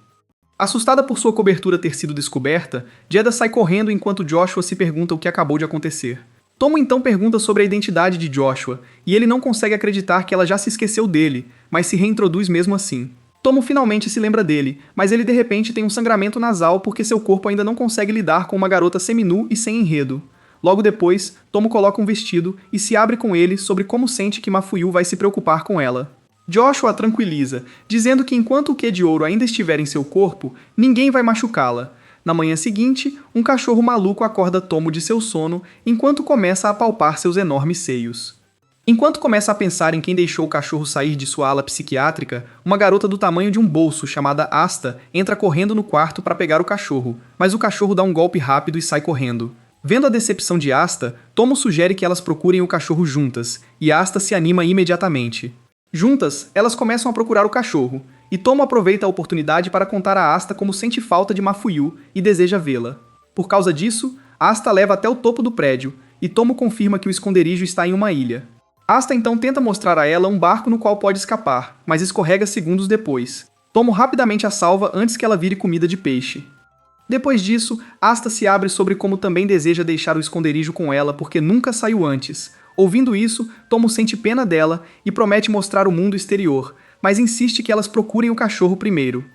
Assustada por sua cobertura ter sido descoberta, Jedha sai correndo enquanto Joshua se pergunta o que acabou de acontecer. Tomo então pergunta sobre a identidade de Joshua, e ele não consegue acreditar que ela já se esqueceu dele, mas se reintroduz mesmo assim. Tomo finalmente se lembra dele, mas ele de repente tem um sangramento nasal porque seu corpo ainda não consegue lidar com uma garota seminu e sem enredo. Logo depois, Tomo coloca um vestido e se abre com ele sobre como sente que Mafuyu vai se preocupar com ela. Joshua a tranquiliza, dizendo que enquanto o Qi de Ouro ainda estiver em seu corpo, ninguém vai machucá-la. Na manhã seguinte, um cachorro maluco acorda Tomo de seu sono enquanto começa a apalpar seus enormes seios. Enquanto começa a pensar em quem deixou o cachorro sair de sua ala psiquiátrica, uma garota do tamanho de um bolso chamada Asta entra correndo no quarto para pegar o cachorro, mas o cachorro dá um golpe rápido e sai correndo. Vendo a decepção de Asta, Tomo sugere que elas procurem o cachorro juntas, e Asta se anima imediatamente. Juntas, elas começam a procurar o cachorro, e Tomo aproveita a oportunidade para contar a Asta como sente falta de Mafuyu e deseja vê-la. Por causa disso, Asta leva até o topo do prédio, e Tomo confirma que o esconderijo está em uma ilha. Asta então tenta mostrar a ela um barco no qual pode escapar, mas escorrega segundos depois. Tomo rapidamente a salva antes que ela vire comida de peixe. Depois disso, Asta se abre sobre como também deseja deixar o esconderijo com ela porque nunca saiu antes. Ouvindo isso, Tomo sente pena dela e promete mostrar o mundo exterior, mas insiste que elas procurem o cachorro primeiro.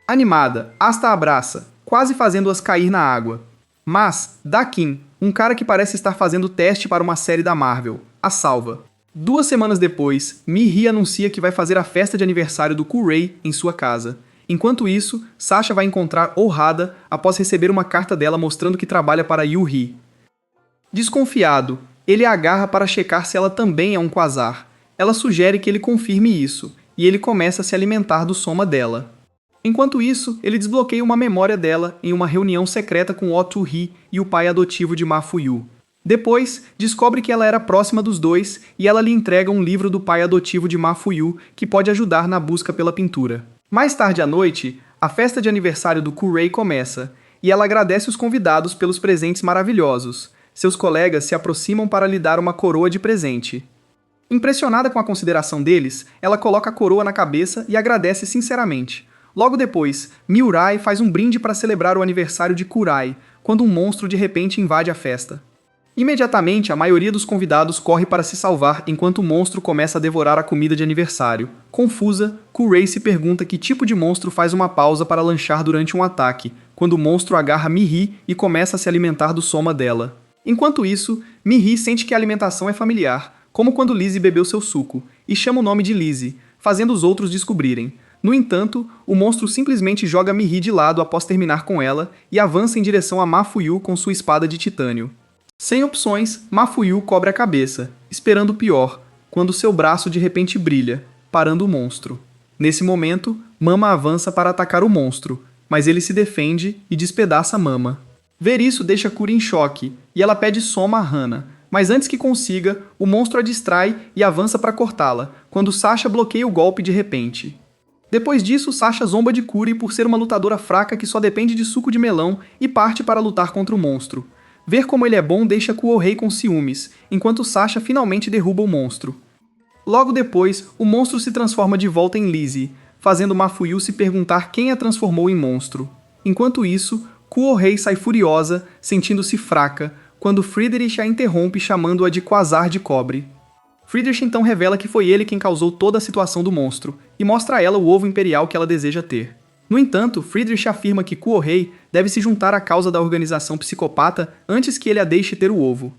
Animada, Asta a abraça, quase fazendo-as cair na água. Mas, Dakin, um cara que parece estar fazendo teste para uma série da Marvel, a salva. 2 semanas depois, Mihi anuncia que vai fazer a festa de aniversário do Kurei em sua casa. Enquanto isso, Sasha vai encontrar Ohada após receber uma carta dela mostrando que trabalha para Yuri. Desconfiado, ele a agarra para checar se ela também é um quasar. Ela sugere que ele confirme isso, e ele começa a se alimentar do soma dela. Enquanto isso, ele desbloqueia uma memória dela em uma reunião secreta com Otu-hi e o pai adotivo de Mafuyu. Depois, descobre que ela era próxima dos dois e ela lhe entrega um livro do pai adotivo de Mafuyu que pode ajudar na busca pela pintura. Mais tarde à noite, a festa de aniversário do Kurei começa, e ela agradece os convidados pelos presentes maravilhosos. Seus colegas se aproximam para lhe dar uma coroa de presente. Impressionada com a consideração deles, ela coloca a coroa na cabeça e agradece sinceramente. Logo depois, Miurai faz um brinde para celebrar o aniversário de Kurai, quando um monstro de repente invade a festa. Imediatamente, a maioria dos convidados corre para se salvar enquanto o monstro começa a devorar a comida de aniversário. Confusa, Kurei se pergunta que tipo de monstro faz uma pausa para lanchar durante um ataque, quando o monstro agarra Mihi e começa a se alimentar do soma dela. Enquanto isso, Mihi sente que a alimentação é familiar, como quando Lizzie bebeu seu suco, e chama o nome de Lizzie, fazendo os outros descobrirem. No entanto, o monstro simplesmente joga Mihi de lado após terminar com ela e avança em direção a Mafuyu com sua espada de titânio. Sem opções, Mafuyu cobre a cabeça, esperando o pior, quando seu braço de repente brilha, parando o monstro. Nesse momento, Mama avança para atacar o monstro, mas ele se defende e despedaça Mama. Ver isso deixa Kuri em choque, e ela pede Soma a Hana, mas antes que consiga, o monstro a distrai e avança para cortá-la, quando Sasha bloqueia o golpe de repente. Depois disso, Sasha zomba de Kuri por ser uma lutadora fraca que só depende de suco de melão e parte para lutar contra o monstro. Ver como ele é bom deixa Kuohei com ciúmes, enquanto Sasha finalmente derruba o monstro. Logo depois, o monstro se transforma de volta em Lizzie, fazendo Mafuyu se perguntar quem a transformou em monstro. Enquanto isso, Kuo-hei sai furiosa, sentindo-se fraca, quando Friedrich a interrompe chamando-a de Quasar de Cobre. Friedrich então revela que foi ele quem causou toda a situação do monstro, e mostra a ela o ovo imperial que ela deseja ter. No entanto, Friedrich afirma que Kuo-hei deve se juntar à causa da organização psicopata antes que ele a deixe ter o ovo.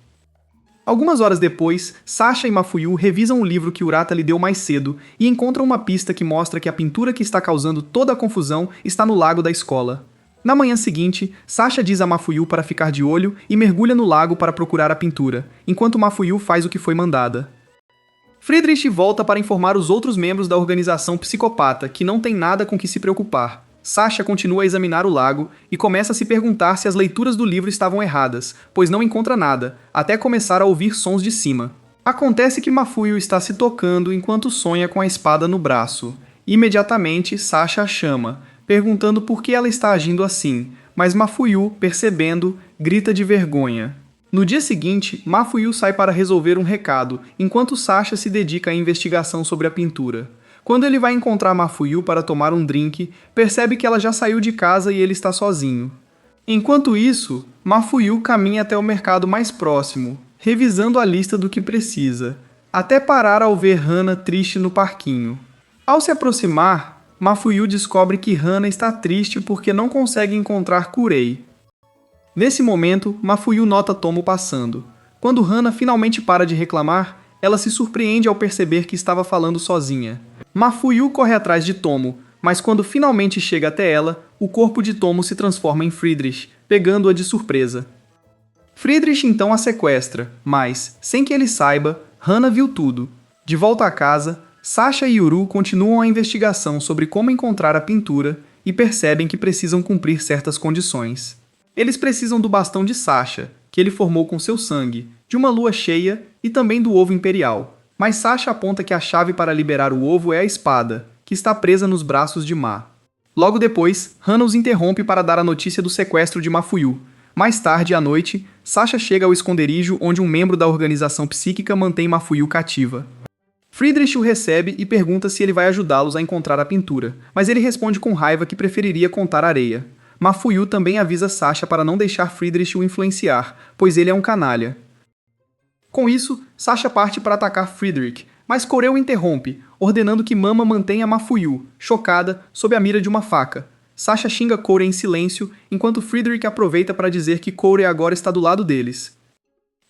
Algumas horas depois, Sasha e Mafuyu revisam o livro que Urata lhe deu mais cedo e encontram uma pista que mostra que a pintura que está causando toda a confusão está no lago da escola. Na manhã seguinte, Sasha diz a Mafuyu para ficar de olho e mergulha no lago para procurar a pintura, enquanto Mafuyu faz o que foi mandada. Friedrich volta para informar os outros membros da organização psicopata que não tem nada com que se preocupar. Sasha continua a examinar o lago e começa a se perguntar se as leituras do livro estavam erradas, pois não encontra nada, até começar a ouvir sons de cima. Acontece que Mafuyu está se tocando enquanto sonha com a espada no braço. Imediatamente, Sasha a chama, perguntando por que ela está agindo assim, mas Mafuyu, percebendo, grita de vergonha. No dia seguinte, Mafuyu sai para resolver um recado, enquanto Sasha se dedica à investigação sobre a pintura. Quando ele vai encontrar Mafuyu para tomar um drink, percebe que ela já saiu de casa e ele está sozinho. Enquanto isso, Mafuyu caminha até o mercado mais próximo, revisando a lista do que precisa, até parar ao ver Hana triste no parquinho. Ao se aproximar, Mafuyu descobre que Hana está triste porque não consegue encontrar Kurei. Nesse momento, Mafuyu nota Tomo passando. Quando Hana finalmente para de reclamar, ela se surpreende ao perceber que estava falando sozinha. Mafuyu corre atrás de Tomo, mas quando finalmente chega até ela, o corpo de Tomo se transforma em Friedrich, pegando-a de surpresa. Friedrich então a sequestra, mas, sem que ele saiba, Hana viu tudo. De volta a casa, Sasha e Yuru continuam a investigação sobre como encontrar a pintura e percebem que precisam cumprir certas condições. Eles precisam do bastão de Sasha, que ele formou com seu sangue, de uma lua cheia e também do ovo imperial. Mas Sasha aponta que a chave para liberar o ovo é a espada, que está presa nos braços de Ma. Logo depois, Hana os interrompe para dar a notícia do sequestro de Mafuyu. Mais tarde, à noite, Sasha chega ao esconderijo onde um membro da organização psíquica mantém Mafuyu cativa. Friedrich o recebe e pergunta se ele vai ajudá-los a encontrar a pintura, mas ele responde com raiva que preferiria contar areia. Mafuyu também avisa Sasha para não deixar Friedrich o influenciar, pois ele é um canalha. Com isso, Sasha parte para atacar Friedrich, mas Korei o interrompe, ordenando que Mama mantenha Mafuyu, chocada, sob a mira de uma faca. Sasha xinga Korei em silêncio, enquanto Friedrich aproveita para dizer que Korei agora está do lado deles.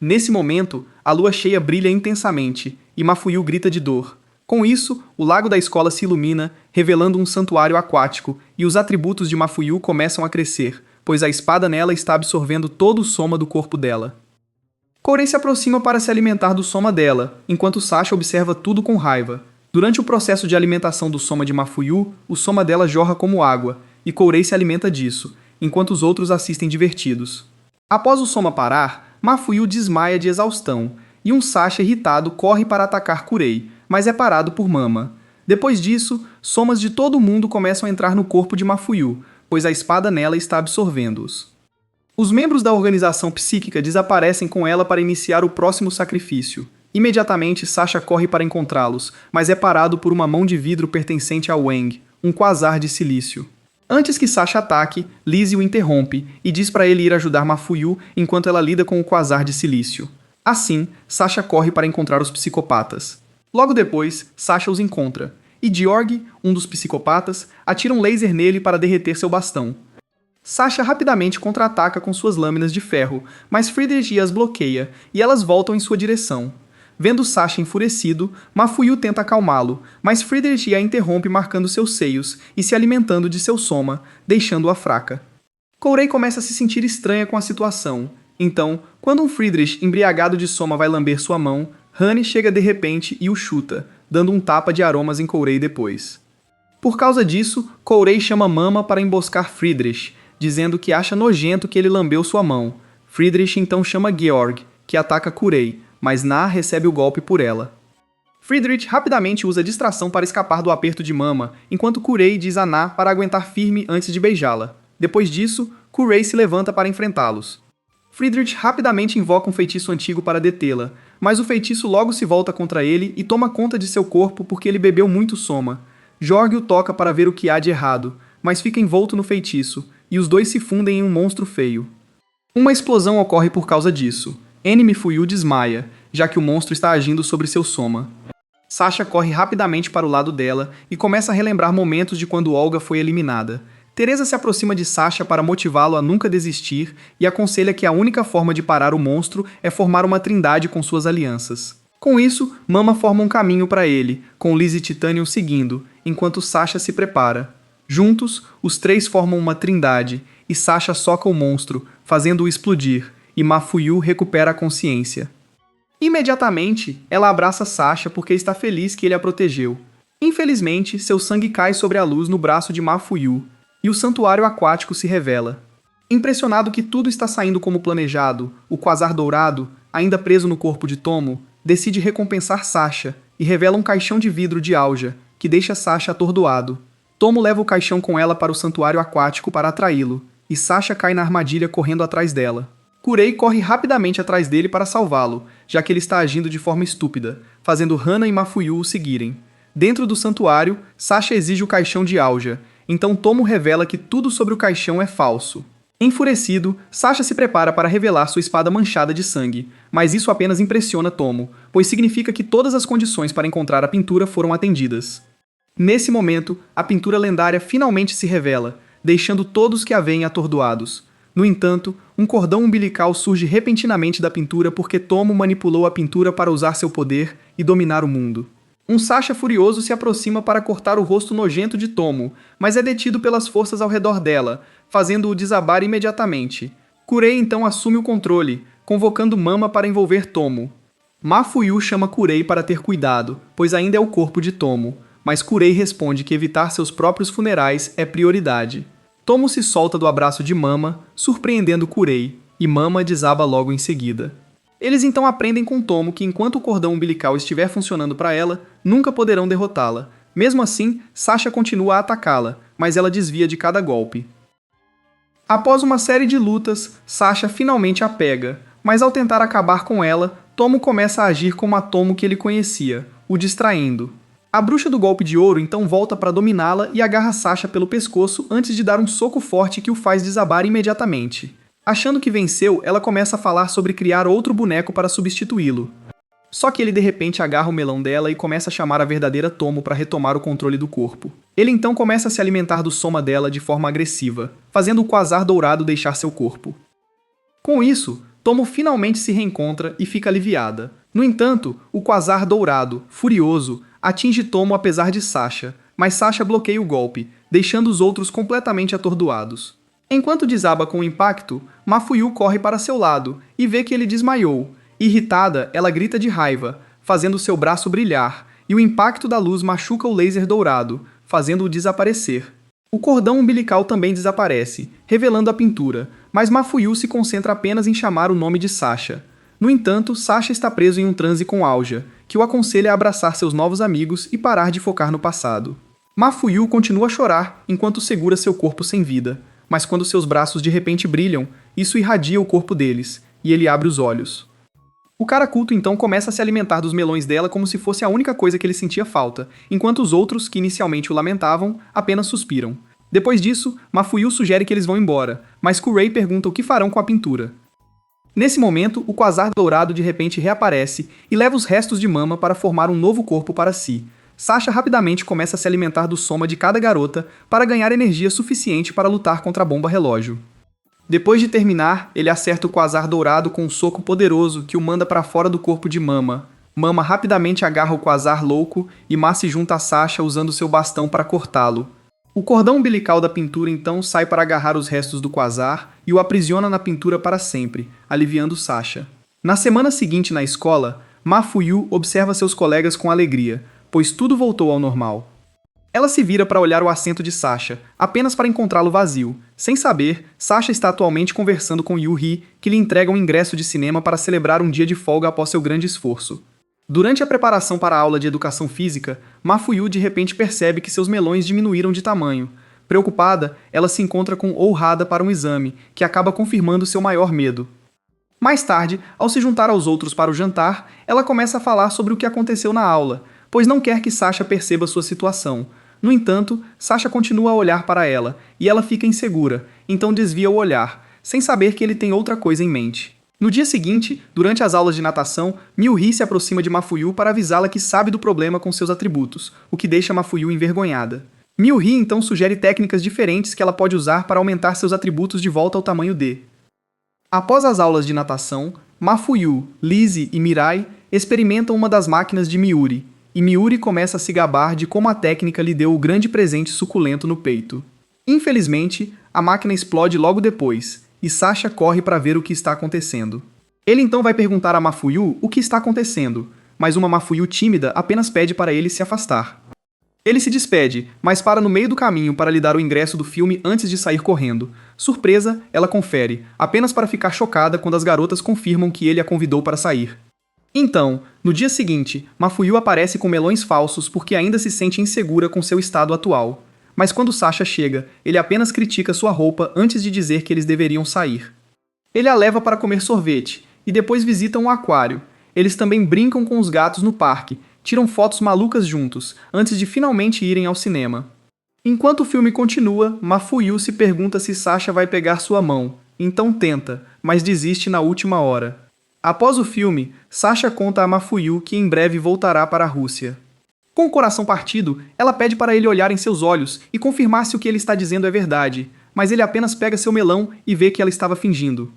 Nesse momento, a lua cheia brilha intensamente, e Mafuyu grita de dor. Com isso, o lago da escola se ilumina, revelando um santuário aquático, e os atributos de Mafuyu começam a crescer, pois a espada nela está absorvendo todo o soma do corpo dela. Korei se aproxima para se alimentar do soma dela, enquanto Sasha observa tudo com raiva. Durante o processo de alimentação do soma de Mafuyu, o soma dela jorra como água, e Korei se alimenta disso, enquanto os outros assistem divertidos. Após o soma parar, Mafuyu desmaia de exaustão, e um Sasha irritado corre para atacar Korei, mas é parado por Mama. Depois disso, somas de todo mundo começam a entrar no corpo de Mafuyu, pois a espada nela está absorvendo-os. Os membros da organização psíquica desaparecem com ela para iniciar o próximo sacrifício. Imediatamente, Sasha corre para encontrá-los, mas é parado por uma mão de vidro pertencente a Wang, um quasar de silício. Antes que Sasha ataque, Lizzie o interrompe e diz para ele ir ajudar Mafuyu enquanto ela lida com o quasar de silício. Assim, Sasha corre para encontrar os psicopatas. Logo depois, Sasha os encontra, e Georg, um dos psicopatas, atira um laser nele para derreter seu bastão. Sasha rapidamente contra-ataca com suas lâminas de ferro, mas Friedrich as bloqueia, e elas voltam em sua direção. Vendo Sasha enfurecido, Mafuyu tenta acalmá-lo, mas Friedrich a interrompe marcando seus seios e se alimentando de seu soma, deixando-a fraca. Korei começa a se sentir estranha com a situação. Então, quando um Friedrich embriagado de soma vai lamber sua mão, Hane chega de repente e o chuta, dando um tapa de aromas em Korei depois. Por causa disso, Korei chama Mama para emboscar Friedrich, dizendo que acha nojento que ele lambeu sua mão. Friedrich então chama Georg, que ataca Korei, mas Na recebe o golpe por ela. Friedrich rapidamente usa a distração para escapar do aperto de Mama, enquanto Korei diz a Na para aguentar firme antes de beijá-la. Depois disso, Korei se levanta para enfrentá-los. Friedrich rapidamente invoca um feitiço antigo para detê-la, mas o feitiço logo se volta contra ele e toma conta de seu corpo porque ele bebeu muito soma. Jorg o toca para ver o que há de errado, mas fica envolto no feitiço, e os dois se fundem em um monstro feio. Uma explosão ocorre por causa disso. N-Mifuyu desmaia, já que o monstro está agindo sobre seu soma. Sasha corre rapidamente para o lado dela e começa a relembrar momentos de quando Olga foi eliminada. Teresa se aproxima de Sasha para motivá-lo a nunca desistir e aconselha que a única forma de parar o monstro é formar uma trindade com suas alianças. Com isso, Mama forma um caminho para ele, com Liz e Titanium seguindo, enquanto Sasha se prepara. Juntos, os três formam uma trindade, e Sasha soca o monstro, fazendo-o explodir, e Mafuyu recupera a consciência. Imediatamente, ela abraça Sasha porque está feliz que ele a protegeu. Infelizmente, seu sangue cai sobre a luz no braço de Mafuyu, e o santuário aquático se revela. Impressionado que tudo está saindo como planejado, o Quasar Dourado, ainda preso no corpo de Tomo, decide recompensar Sasha e revela um caixão de vidro de Alja, que deixa Sasha atordoado. Tomo leva o caixão com ela para o santuário aquático para atraí-lo, e Sasha cai na armadilha correndo atrás dela. Kurei corre rapidamente atrás dele para salvá-lo, já que ele está agindo de forma estúpida, fazendo Hana e Mafuyu o seguirem. Dentro do santuário, Sasha exige o caixão de Alja, então Tomo revela que tudo sobre o caixão é falso. Enfurecido, Sasha se prepara para revelar sua espada manchada de sangue, mas isso apenas impressiona Tomo, pois significa que todas as condições para encontrar a pintura foram atendidas. Nesse momento, a pintura lendária finalmente se revela, deixando todos que a veem atordoados. No entanto, um cordão umbilical surge repentinamente da pintura porque Tomo manipulou a pintura para usar seu poder e dominar o mundo. Um Sasha furioso se aproxima para cortar o rosto nojento de Tomo, mas é detido pelas forças ao redor dela, fazendo-o desabar imediatamente. Kurei então assume o controle, convocando Mama para envolver Tomo. Mafuyu chama Kurei para ter cuidado, pois ainda é o corpo de Tomo, mas Kurei responde que evitar seus próprios funerais é prioridade. Tomo se solta do abraço de Mama, surpreendendo Kurei, e Mama desaba logo em seguida. Eles então aprendem com Tomo que enquanto o cordão umbilical estiver funcionando para ela, nunca poderão derrotá-la. Mesmo assim, Sasha continua a atacá-la, mas ela desvia de cada golpe. Após uma série de lutas, Sasha finalmente a pega, mas ao tentar acabar com ela, Tomo começa a agir como a Tomo que ele conhecia, o distraindo. A bruxa do golpe de ouro então volta para dominá-la e agarra Sasha pelo pescoço antes de dar um soco forte que o faz desabar imediatamente. Achando que venceu, ela começa a falar sobre criar outro boneco para substituí-lo. Só que ele de repente agarra o melão dela e começa a chamar a verdadeira Tomo para retomar o controle do corpo. Ele então começa a se alimentar do soma dela de forma agressiva, fazendo o Quasar Dourado deixar seu corpo. Com isso, Tomo finalmente se reencontra e fica aliviada. No entanto, o Quasar Dourado, furioso, atinge Tomo apesar de Sasha, mas Sasha bloqueia o golpe, deixando os outros completamente atordoados. Enquanto desaba com o impacto, Mafuyu corre para seu lado e vê que ele desmaiou. Irritada, ela grita de raiva, fazendo seu braço brilhar, e o impacto da luz machuca o laser dourado, fazendo-o desaparecer. O cordão umbilical também desaparece, revelando a pintura, mas Mafuyu se concentra apenas em chamar o nome de Sasha. No entanto, Sasha está preso em um transe com Alja, que o aconselha a abraçar seus novos amigos e parar de focar no passado. Mafuyu continua a chorar enquanto segura seu corpo sem vida, mas quando seus braços de repente brilham, isso irradia o corpo deles, e ele abre os olhos. O cara culto então começa a se alimentar dos melões dela como se fosse a única coisa que ele sentia falta, enquanto os outros, que inicialmente o lamentavam, apenas suspiram. Depois disso, Mafuyu sugere que eles vão embora, mas Kurei pergunta o que farão com a pintura. Nesse momento, o Quasar Dourado de repente reaparece e leva os restos de Mama para formar um novo corpo para si. Sasha rapidamente começa a se alimentar do soma de cada garota para ganhar energia suficiente para lutar contra a bomba relógio. Depois de terminar, ele acerta o Quasar Dourado com um soco poderoso que o manda para fora do corpo de Mama. Mama rapidamente agarra o Quasar louco e Ma se junta a Sasha usando seu bastão para cortá-lo. O cordão umbilical da pintura então sai para agarrar os restos do Quasar e o aprisiona na pintura para sempre, aliviando Sasha. Na semana seguinte na escola, Mafuyu observa seus colegas com alegria, pois tudo voltou ao normal. Ela se vira para olhar o assento de Sasha, apenas para encontrá-lo vazio. Sem saber, Sasha está atualmente conversando com Yuhi, que lhe entrega um ingresso de cinema para celebrar um dia de folga após seu grande esforço. Durante a preparação para a aula de educação física, Mafuyu de repente percebe que seus melões diminuíram de tamanho. Preocupada, ela se encontra com Ohada para um exame, que acaba confirmando seu maior medo. Mais tarde, ao se juntar aos outros para o jantar, ela começa a falar sobre o que aconteceu na aula, pois não quer que Sasha perceba sua situação. No entanto, Sasha continua a olhar para ela, e ela fica insegura, então desvia o olhar, sem saber que ele tem outra coisa em mente. No dia seguinte, durante as aulas de natação, Miu-Hee se aproxima de Mafuyu para avisá-la que sabe do problema com seus atributos, o que deixa Mafuyu envergonhada. Miu-Hee então sugere técnicas diferentes que ela pode usar para aumentar seus atributos de volta ao tamanho D. Após as aulas de natação, Mafuyu, Lizzie e Mirai experimentam uma das máquinas de Miuri, e Miuri começa a se gabar de como a técnica lhe deu o grande presente suculento no peito. Infelizmente, a máquina explode logo depois, e Sasha corre para ver o que está acontecendo. Ele então vai perguntar a Mafuyu o que está acontecendo, mas uma Mafuyu tímida apenas pede para ele se afastar. Ele se despede, mas para no meio do caminho para lhe dar o ingresso do filme antes de sair correndo. Surpresa, ela confere, apenas para ficar chocada quando as garotas confirmam que ele a convidou para sair. Então, no dia seguinte, Mafuyu aparece com melões falsos porque ainda se sente insegura com seu estado atual. Mas quando Sasha chega, ele apenas critica sua roupa antes de dizer que eles deveriam sair. Ele a leva para comer sorvete, e depois visitam o aquário. Eles também brincam com os gatos no parque, tiram fotos malucas juntos, antes de finalmente irem ao cinema. Enquanto o filme continua, Mafuyu se pergunta se Sasha vai pegar sua mão, então tenta, mas desiste na última hora. Após o filme, Sasha conta a Mafuyu que em breve voltará para a Rússia. Com o coração partido, ela pede para ele olhar em seus olhos e confirmar se o que ele está dizendo é verdade, mas ele apenas pega seu melão e vê que ela estava fingindo.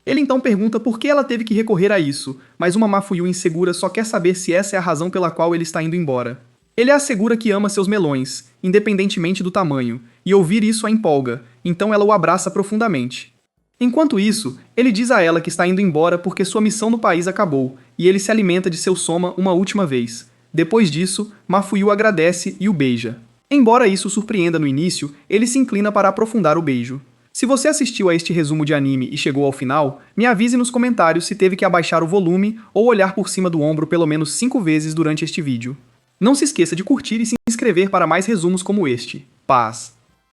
Ele então pergunta por que ela teve que recorrer a isso, mas uma Mafuyu insegura só quer saber se essa é a razão pela qual ele está indo embora. Ele assegura que ama seus melões, independentemente do tamanho, e ouvir isso a empolga, então ela o abraça profundamente. Enquanto isso, ele diz a ela que está indo embora porque sua missão no país acabou, e ele se alimenta de seu soma uma última vez. Depois disso, Mafuyu agradece e o beija. Embora isso surpreenda no início, ele se inclina para aprofundar o beijo. Se você assistiu a este resumo de anime e chegou ao final, me avise nos comentários se teve que abaixar o volume ou olhar por cima do ombro pelo menos 5 vezes durante este vídeo. Não se esqueça de curtir e se inscrever para mais resumos como este. Paz!